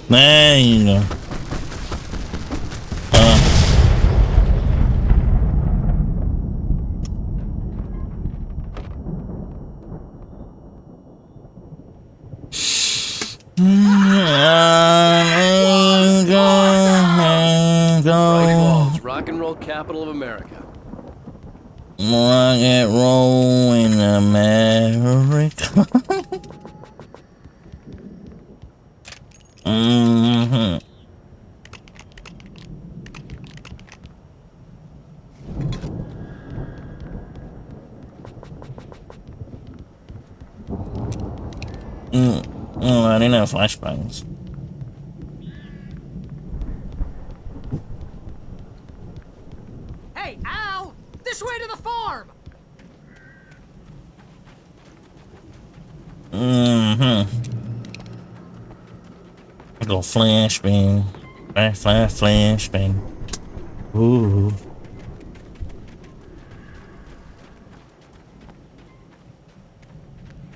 There you go. Rock and roll capital of America. Rock and roll in America. I didn't have flashbangs. Hey, Al! This way to the farm! I go flashbang. Flashbang. Ooh.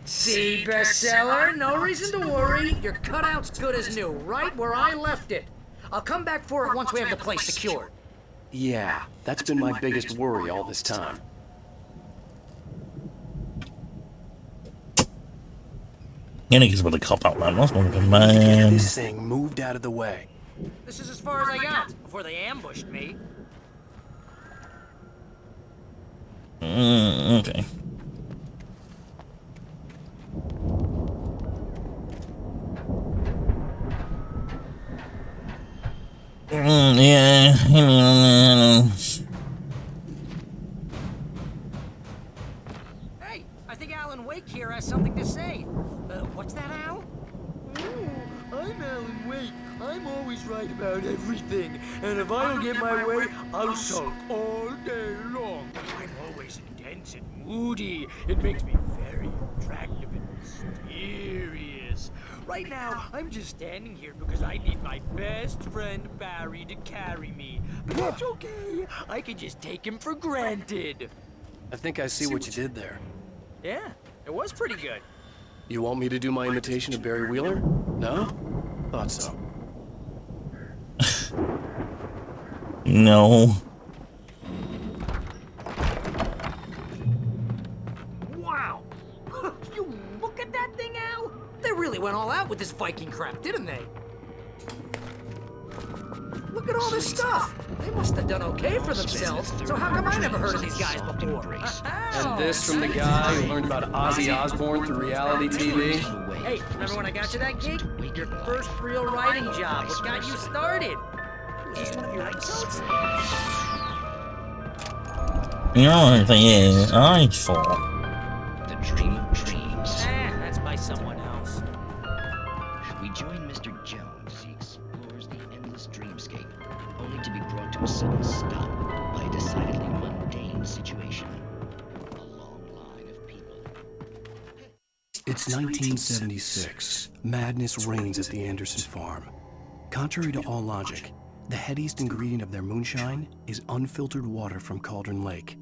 See, bestseller? No reason to worry. Your cutout's good as new, right where I left it. I'll come back for it once we have the place secured. Yeah, that's been my biggest worry all this time. Yeah, niggas with a cop out, man. That's one of them, Get man. this thing moved out of the way. This is as far as I got before they ambushed me. Okay. Yeah. Hey, I think Alan Wake here has something to say. What's that, Al? I'm Alan Wake. I'm always right about everything. And if I don't get my way, I'll sulk all day long. I'm always intense and moody. It makes me very attractive and mysterious. Right now, I'm just standing here because I need my best friend Barry to carry me. But that's okay. I can just take him for granted. I think I see what you did there. Yeah, it was pretty good. You want me to do my imitation of Barry Wheeler? No? Thought so. No. Wow! You look at that thing, Al! They really went all out with this Viking crap, didn't they? Look at all this stuff! They must have done okay for themselves, so how come I never heard of these guys before? And this from the guy who learned about Ozzy Osbourne through reality TV? Hey, remember when I got you that gig? Your first real writing job, what got you started? Was this one of your episodes? Yeah, I thought. The dream of dreams. That's by someone else. We join Mr. Jones as he explores the endless dreamscape, only to be brought to a sudden stop by a decidedly mundane situation. A long line of people. It's 1976. Madness reigns at the Anderson farm. Contrary to all logic, the headiest ingredient of their moonshine is unfiltered water from Cauldron Lake.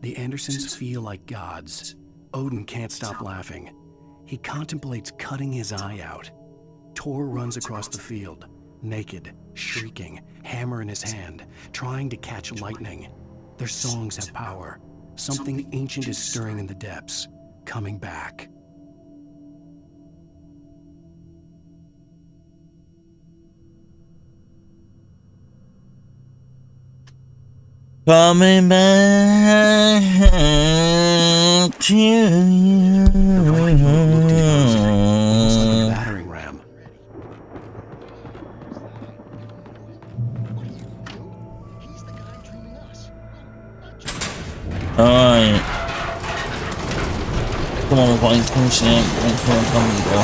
The Andersons feel like gods. Odin can't stop laughing. He contemplates cutting his eye out. Tor runs across the field, naked, shrieking, hammer in his hand, trying to catch lightning. Their songs have power. Something ancient is stirring in the depths, coming back. Coming back to you. The Viking looked exhausted, almost like a battering ram. Alright. Come on, Viking, push it. Come on, bro.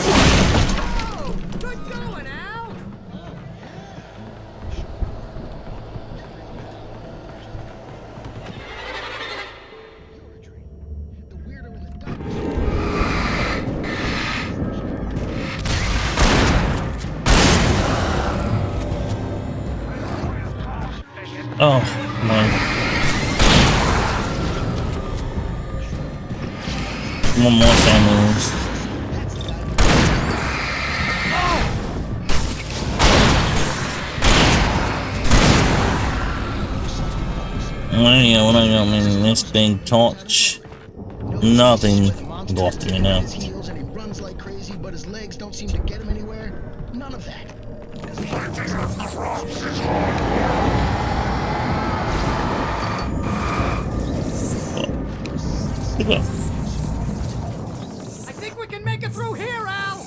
Good going, Al! Oh, my. One more families. When I got this big torch, nothing got to me now. His heels and he runs like crazy, but his legs don't seem to get him anywhere. None of that. I think we can make it through here, Al!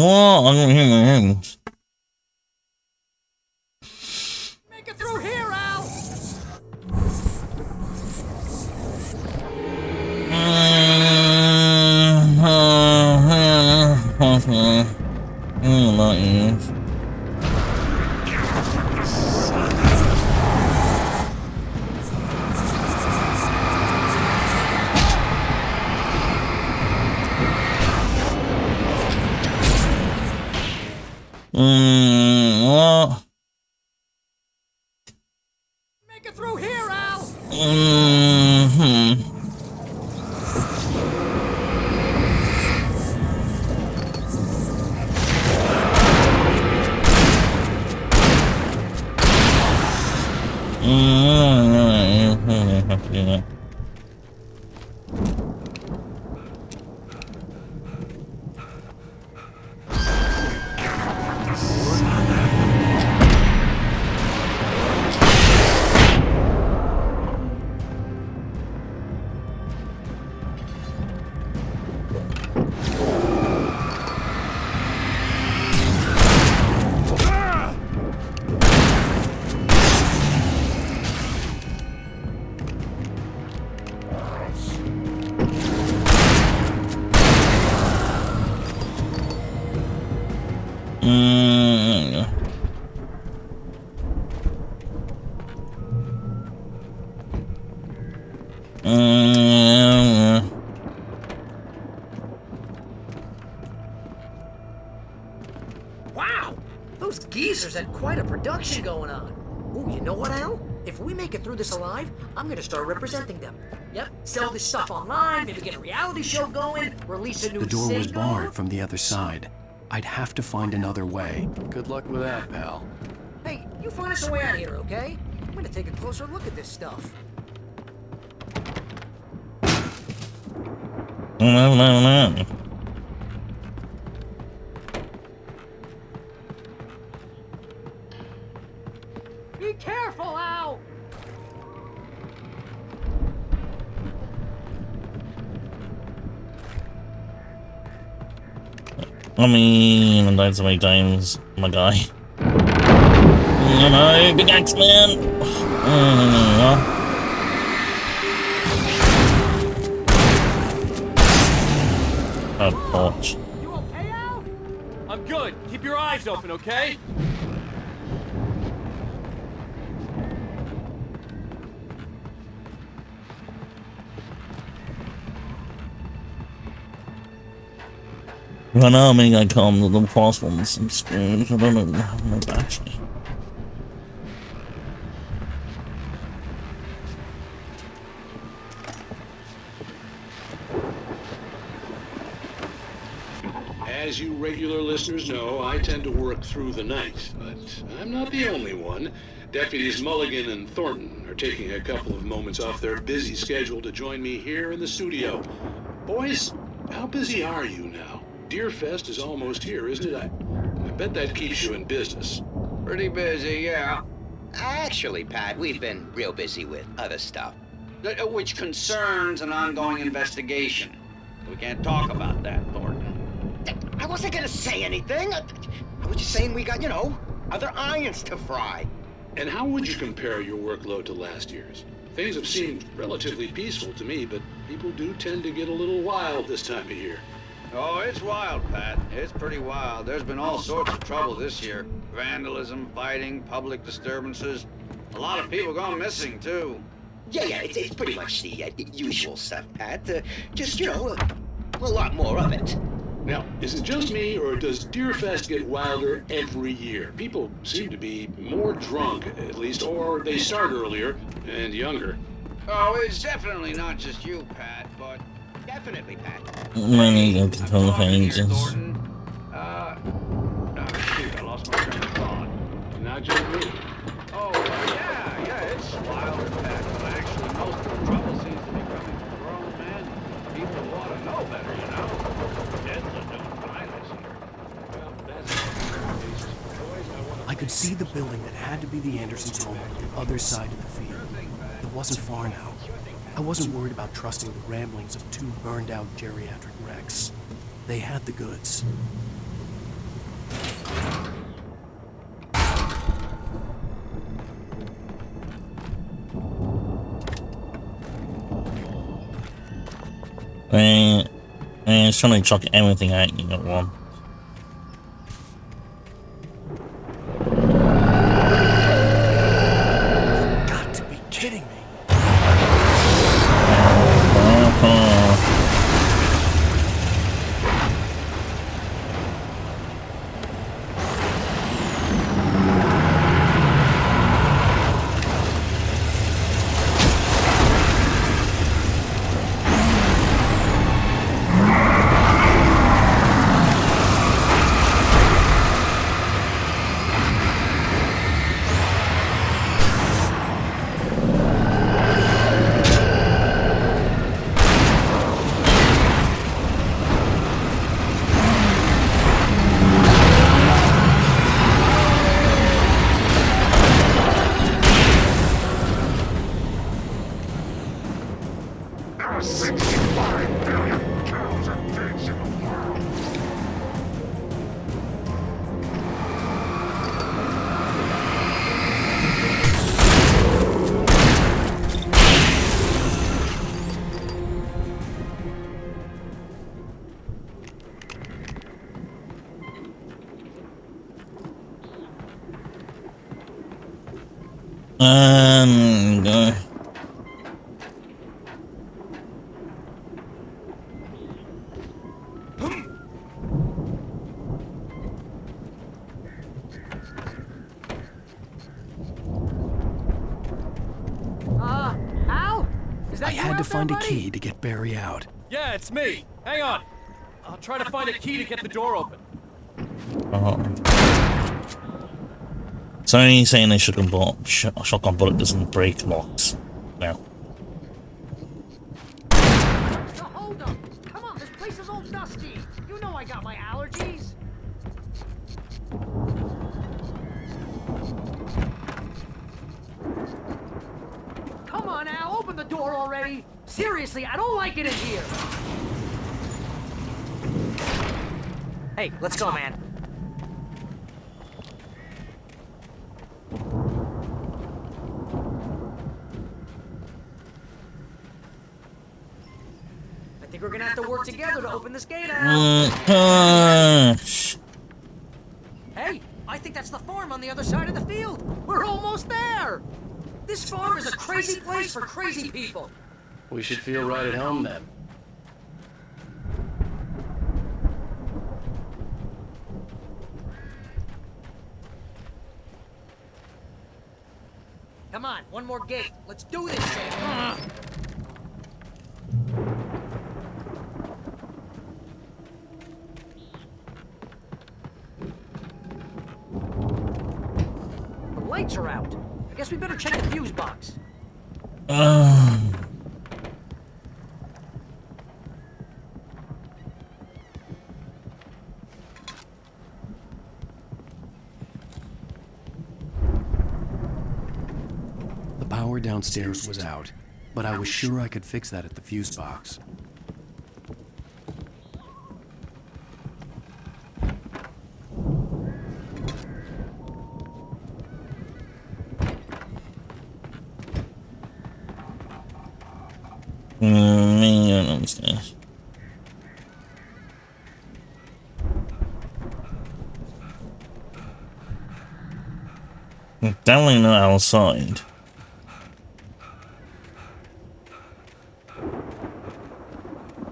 What? I don't hear my hands. Make it through here, Al! What? Make it through here, Al! Wow! Those geezers had quite a production going on. Ooh, you know what, Al? If we make it through this alive, I'm gonna start representing them. Yep, sell this stuff online, maybe get a reality show going, release a new The door was single. barred from the other side. I'd have to find another way. Good luck with that, pal. Hey, you find us a way out of here, okay? I'm gonna take a closer look at this stuff. No. Be careful, Al! I mean, I died so many times, my guy. No, big X-Man! Oh, torch. You okay, Al? I'm good. Keep your eyes open, okay? I know, I mean, I come with the fast ones and screams. I don't know, actually. As you regular listeners know, I tend to work through the night, but I'm not the only one. Deputies Mulligan and Thornton are taking a couple of moments off their busy schedule to join me here in the studio. Boys, how busy are you now? Deerfest is almost here, isn't it? I bet that keeps you in business. Pretty busy, yeah. Actually, Pat, we've been real busy with other stuff, which concerns an ongoing investigation. We can't talk about that, Thornton. I wasn't gonna say anything. I was just saying we got, other irons to fry. And how would you compare your workload to last year's? Things have seemed relatively peaceful to me, but people do tend to get a little wild this time of year. Oh, it's wild, Pat. It's pretty wild. There's been all sorts of trouble this year. Vandalism, fighting, public disturbances. A lot of people gone missing, too. Yeah, it's pretty much the usual stuff, Pat. Just, a lot more of it. Now, is it just me, or does Deerfest get wilder every year? People seem to be more drunk, at least, or they start earlier and younger. Oh, it's definitely not just you, Pat, but definitely, Pat. Many control pages. Shoot, I lost my train of thought. Not just me. Oh, yeah, it's wilder, Pat, but actually most of the trouble seems to be coming from grown men. People who ought to know better, Deaths are doing fine this year. Well, that's I could see the building that had to be the Andersons' home on the other side of the field. It wasn't far now. I wasn't worried about trusting the ramblings of two burned-out geriatric wrecks. They had the goods. It's trying to chuck everything at you at once. Got to be kidding me. I had to find a key to get Barry out. Yeah, it's me. Hang on. I'll try to find a key to get the door open. So he's saying a shotgun bullet doesn't break locks. No. Hold up! Come on, this place is all dusty. You know I got my allergies. Come on, Al, open the door already. Seriously, I don't like it in here. Hey, let's go, man. I think we're gonna have to work together to open this gate, Al. Hey, I think that's the farm on the other side of the field. We're almost there. This farm is a crazy place for crazy people. We should feel right at home then. Come on, one more gate. Let's do this thing. The lights are out. I guess we better check the fuse box. The power downstairs was out, but I was sure I could fix that at the fuse box. Downstairs. Definitely not outside.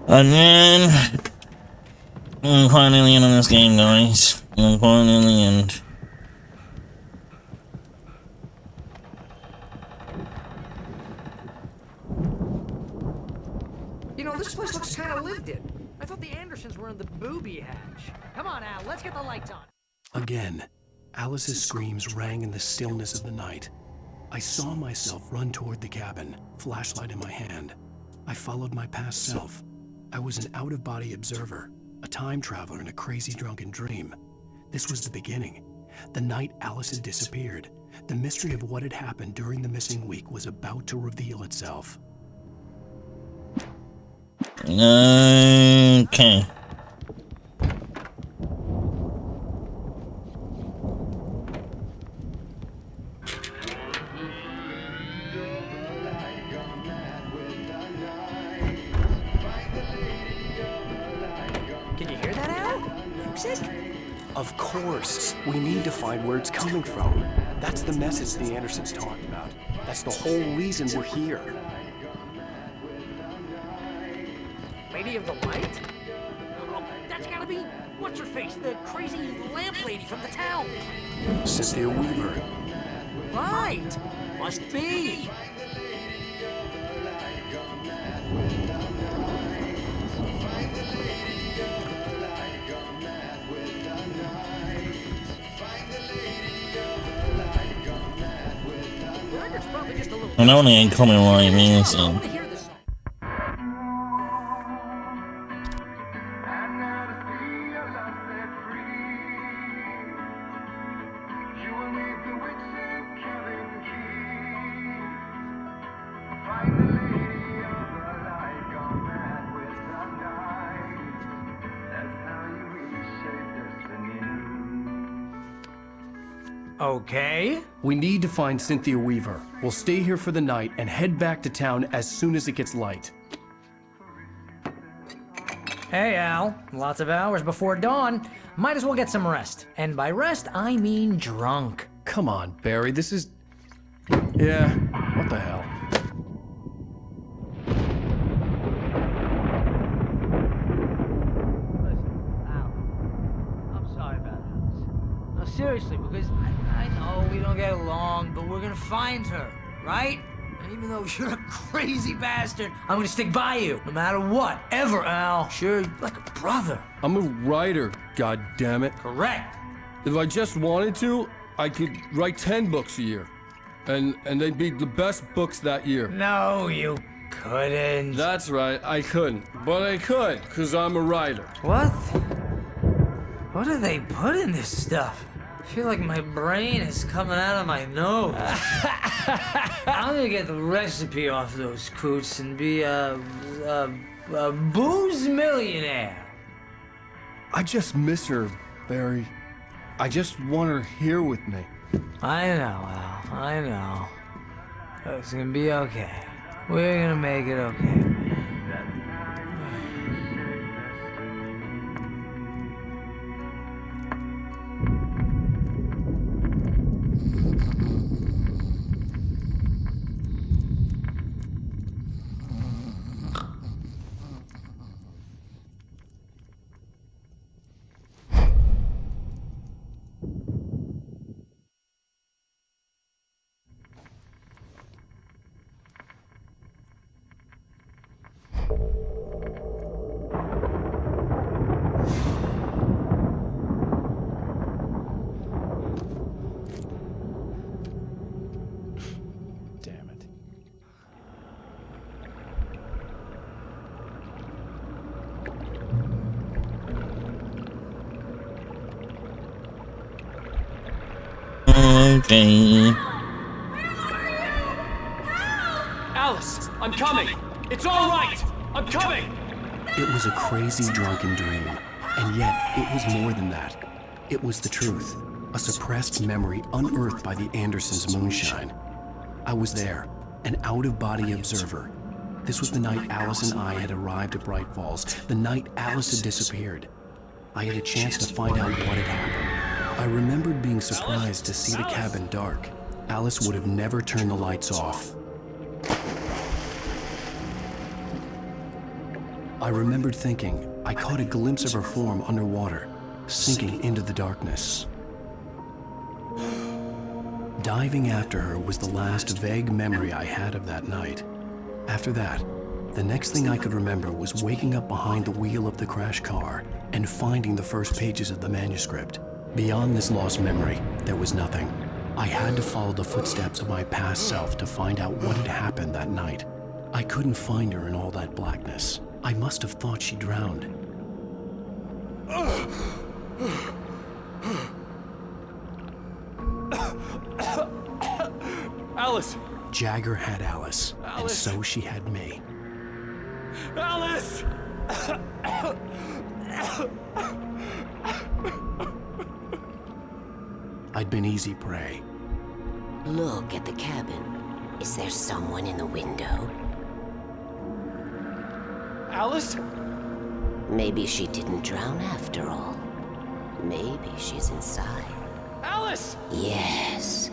And then I'm quite nearly in on this game, guys. I'm quite nearly in. You know, this place looks kind of lived in. I thought the Andersons were in the booby hatch. Come on, Al, let's get the lights on. Again, Alice's screams rang in the stillness of the night. I saw myself run toward the cabin, flashlight in my hand. I followed my past self. I was an out-of-body observer, a time traveler in a crazy drunken dream. This was the beginning. The night Alice had disappeared. The mystery of what had happened during the missing week was about to reveal itself. Okay. Can you hear that, Al? Music? Of course. We need to find where it's coming from. That's the message the Andersons talked about. That's the whole reason we're here. Lady of the Light? Oh, that's gotta be, what's-her-face, the crazy lamp lady from the town. Cynthia Weaver. Right. Must be. I know they ain't coming right, man, so. Okay. We need to find Cynthia Weaver. We'll stay here for the night and head back to town as soon as it gets light. Hey, Al. Lots of hours before dawn. Might as well get some rest. And by rest, I mean drunk. Come on, Barry, this is... Yeah, what the hell? I'm sorry about Alice. No, seriously, because I know we don't get along, but we're gonna find her, right? Even though you're a crazy bastard, I'm gonna stick by you, no matter what, ever, Al. Sure, like a brother. I'm a writer, goddammit. Correct. If I just wanted to, I could write 10 books a year. And they'd be the best books that year. No, you couldn't. That's right, I couldn't. But I could, because I'm a writer. What? What do they put in this stuff? I feel like my brain is coming out of my nose. I'm gonna get the recipe off those coots and be a booze millionaire. I just miss her, Barry. I just want her here with me. I know, Al. I know. It's gonna be okay. We're gonna make it okay. Okay. Alice, I'm coming. It's all right. I'm coming. It was a crazy drunken dream, and yet it was more than that. It was the truth, a suppressed memory unearthed by the Andersons' moonshine. I was there, an out-of-body observer. This was the night Alice and I had arrived at Bright Falls, the night Alice had disappeared. I had a chance to find out what had happened. I remembered being surprised to see the cabin dark. Alice would have never turned the lights off. I remembered thinking I caught a glimpse of her form underwater, sinking into the darkness. Diving after her was the last vague memory I had of that night. After that, the next thing I could remember was waking up behind the wheel of the crash car and finding the first pages of the manuscript. Beyond this lost memory, there was nothing. I had to follow the footsteps of my past self to find out what had happened that night. I couldn't find her in all that blackness. I must have thought she drowned. Alice! Jagger had Alice, and so she had me. Alice! I'd been easy prey. Look at the cabin. Is there someone in the window? Alice? Maybe she didn't drown after all. Maybe she's inside. Alice! Yes.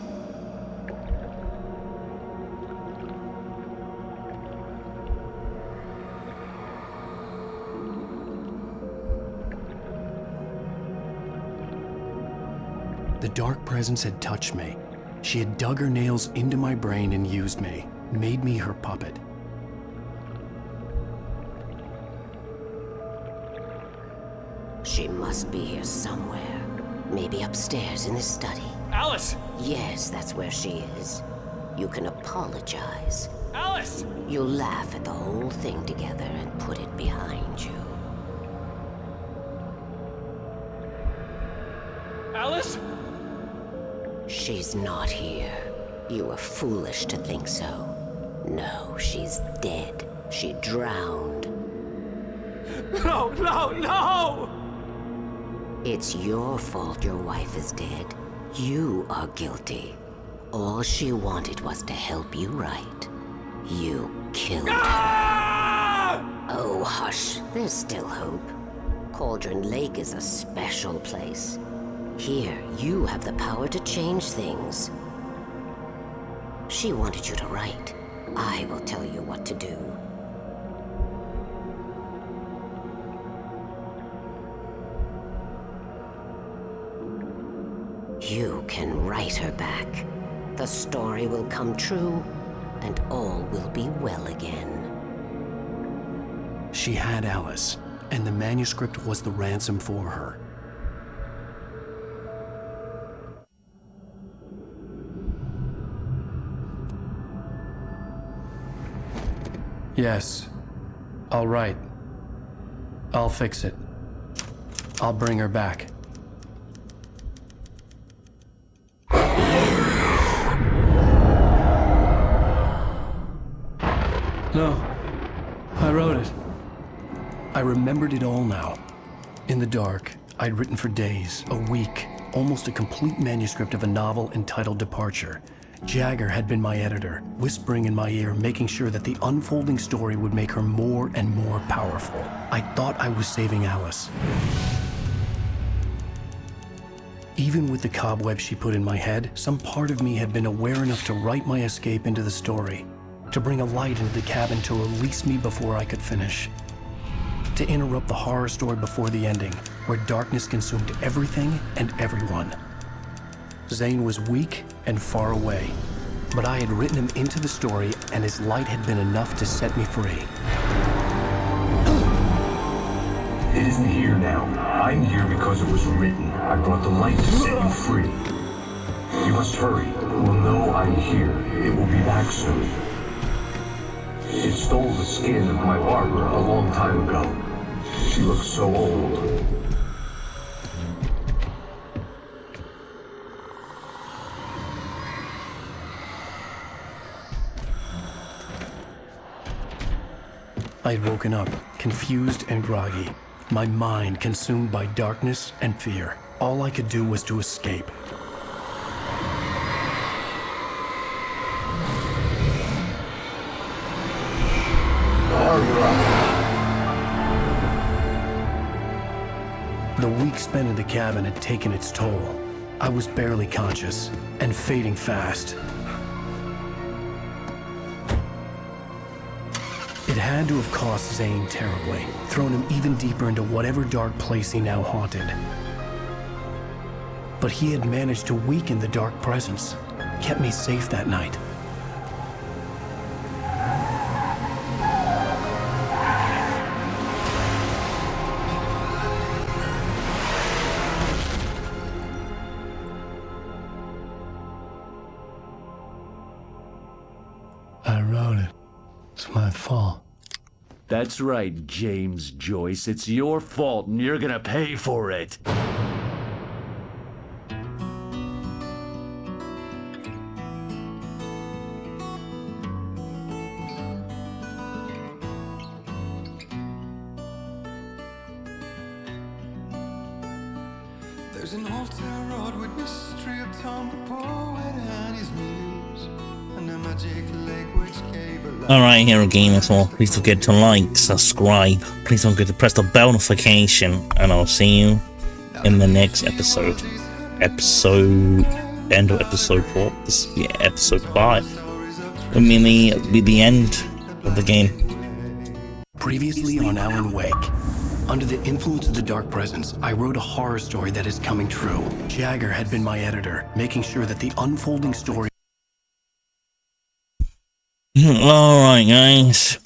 The dark presence had touched me. She had dug her nails into my brain and used me, made me her puppet. She must be here somewhere. Maybe upstairs in the study. Alice! Yes, that's where she is. You can apologize. Alice! You'll laugh at the whole thing together and put it behind you. Alice? She's not here. You were foolish to think so. No, she's dead. She drowned. No, no, no! It's your fault your wife is dead. You are guilty. All she wanted was to help you right. You killed her. Oh, hush. There's still hope. Cauldron Lake is a special place. Here, you have the power to change things. She wanted you to write. I will tell you what to do. You can write her back. The story will come true, and all will be well again. She had Alice, and the manuscript was the ransom for her. Yes. All right. I'll fix it. I'll bring her back. No. I wrote it. I remembered it all now. In the dark, I'd written for days, a week, almost a complete manuscript of a novel entitled Departure. Jagger had been my editor, whispering in my ear, making sure that the unfolding story would make her more and more powerful. I thought I was saving Alice. Even with the cobwebs she put in my head, some part of me had been aware enough to write my escape into the story, to bring a light into the cabin to release me before I could finish, to interrupt the horror story before the ending, where darkness consumed everything and everyone. Zane was weak and far away, but I had written him into the story, and his light had been enough to set me free. It isn't here now. I'm here because it was written. I brought the light to set you free. You must hurry. We'll know I'm here. It will be back soon. It stole the skin of my Barbara a long time ago. She looks so old. I had woken up, confused and groggy, my mind consumed by darkness and fear. All I could do was to escape. The week spent in the cabin had taken its toll. I was barely conscious, and fading fast. It had to have cost Zane terribly, thrown him even deeper into whatever dark place he now haunted. But he had managed to weaken the dark presence, kept me safe that night. I wrote it. It's my fault. That's right, James Joyce. It's your fault, and you're gonna pay for it. There's an old town road with mystery of Tom the poet and his muse, and a magic lake which gave a light. Alright, Hero Gamers, well, please don't forget to like, subscribe, please don't forget to press the bell notification, and I'll see you in the next episode. End of episode 4. Episode 5. I mean, the end of the game. Previously on Alan Wake. Under the influence of the dark presence, I wrote a horror story that is coming true. Jagger had been my editor, making sure that the unfolding story... Alright, guys.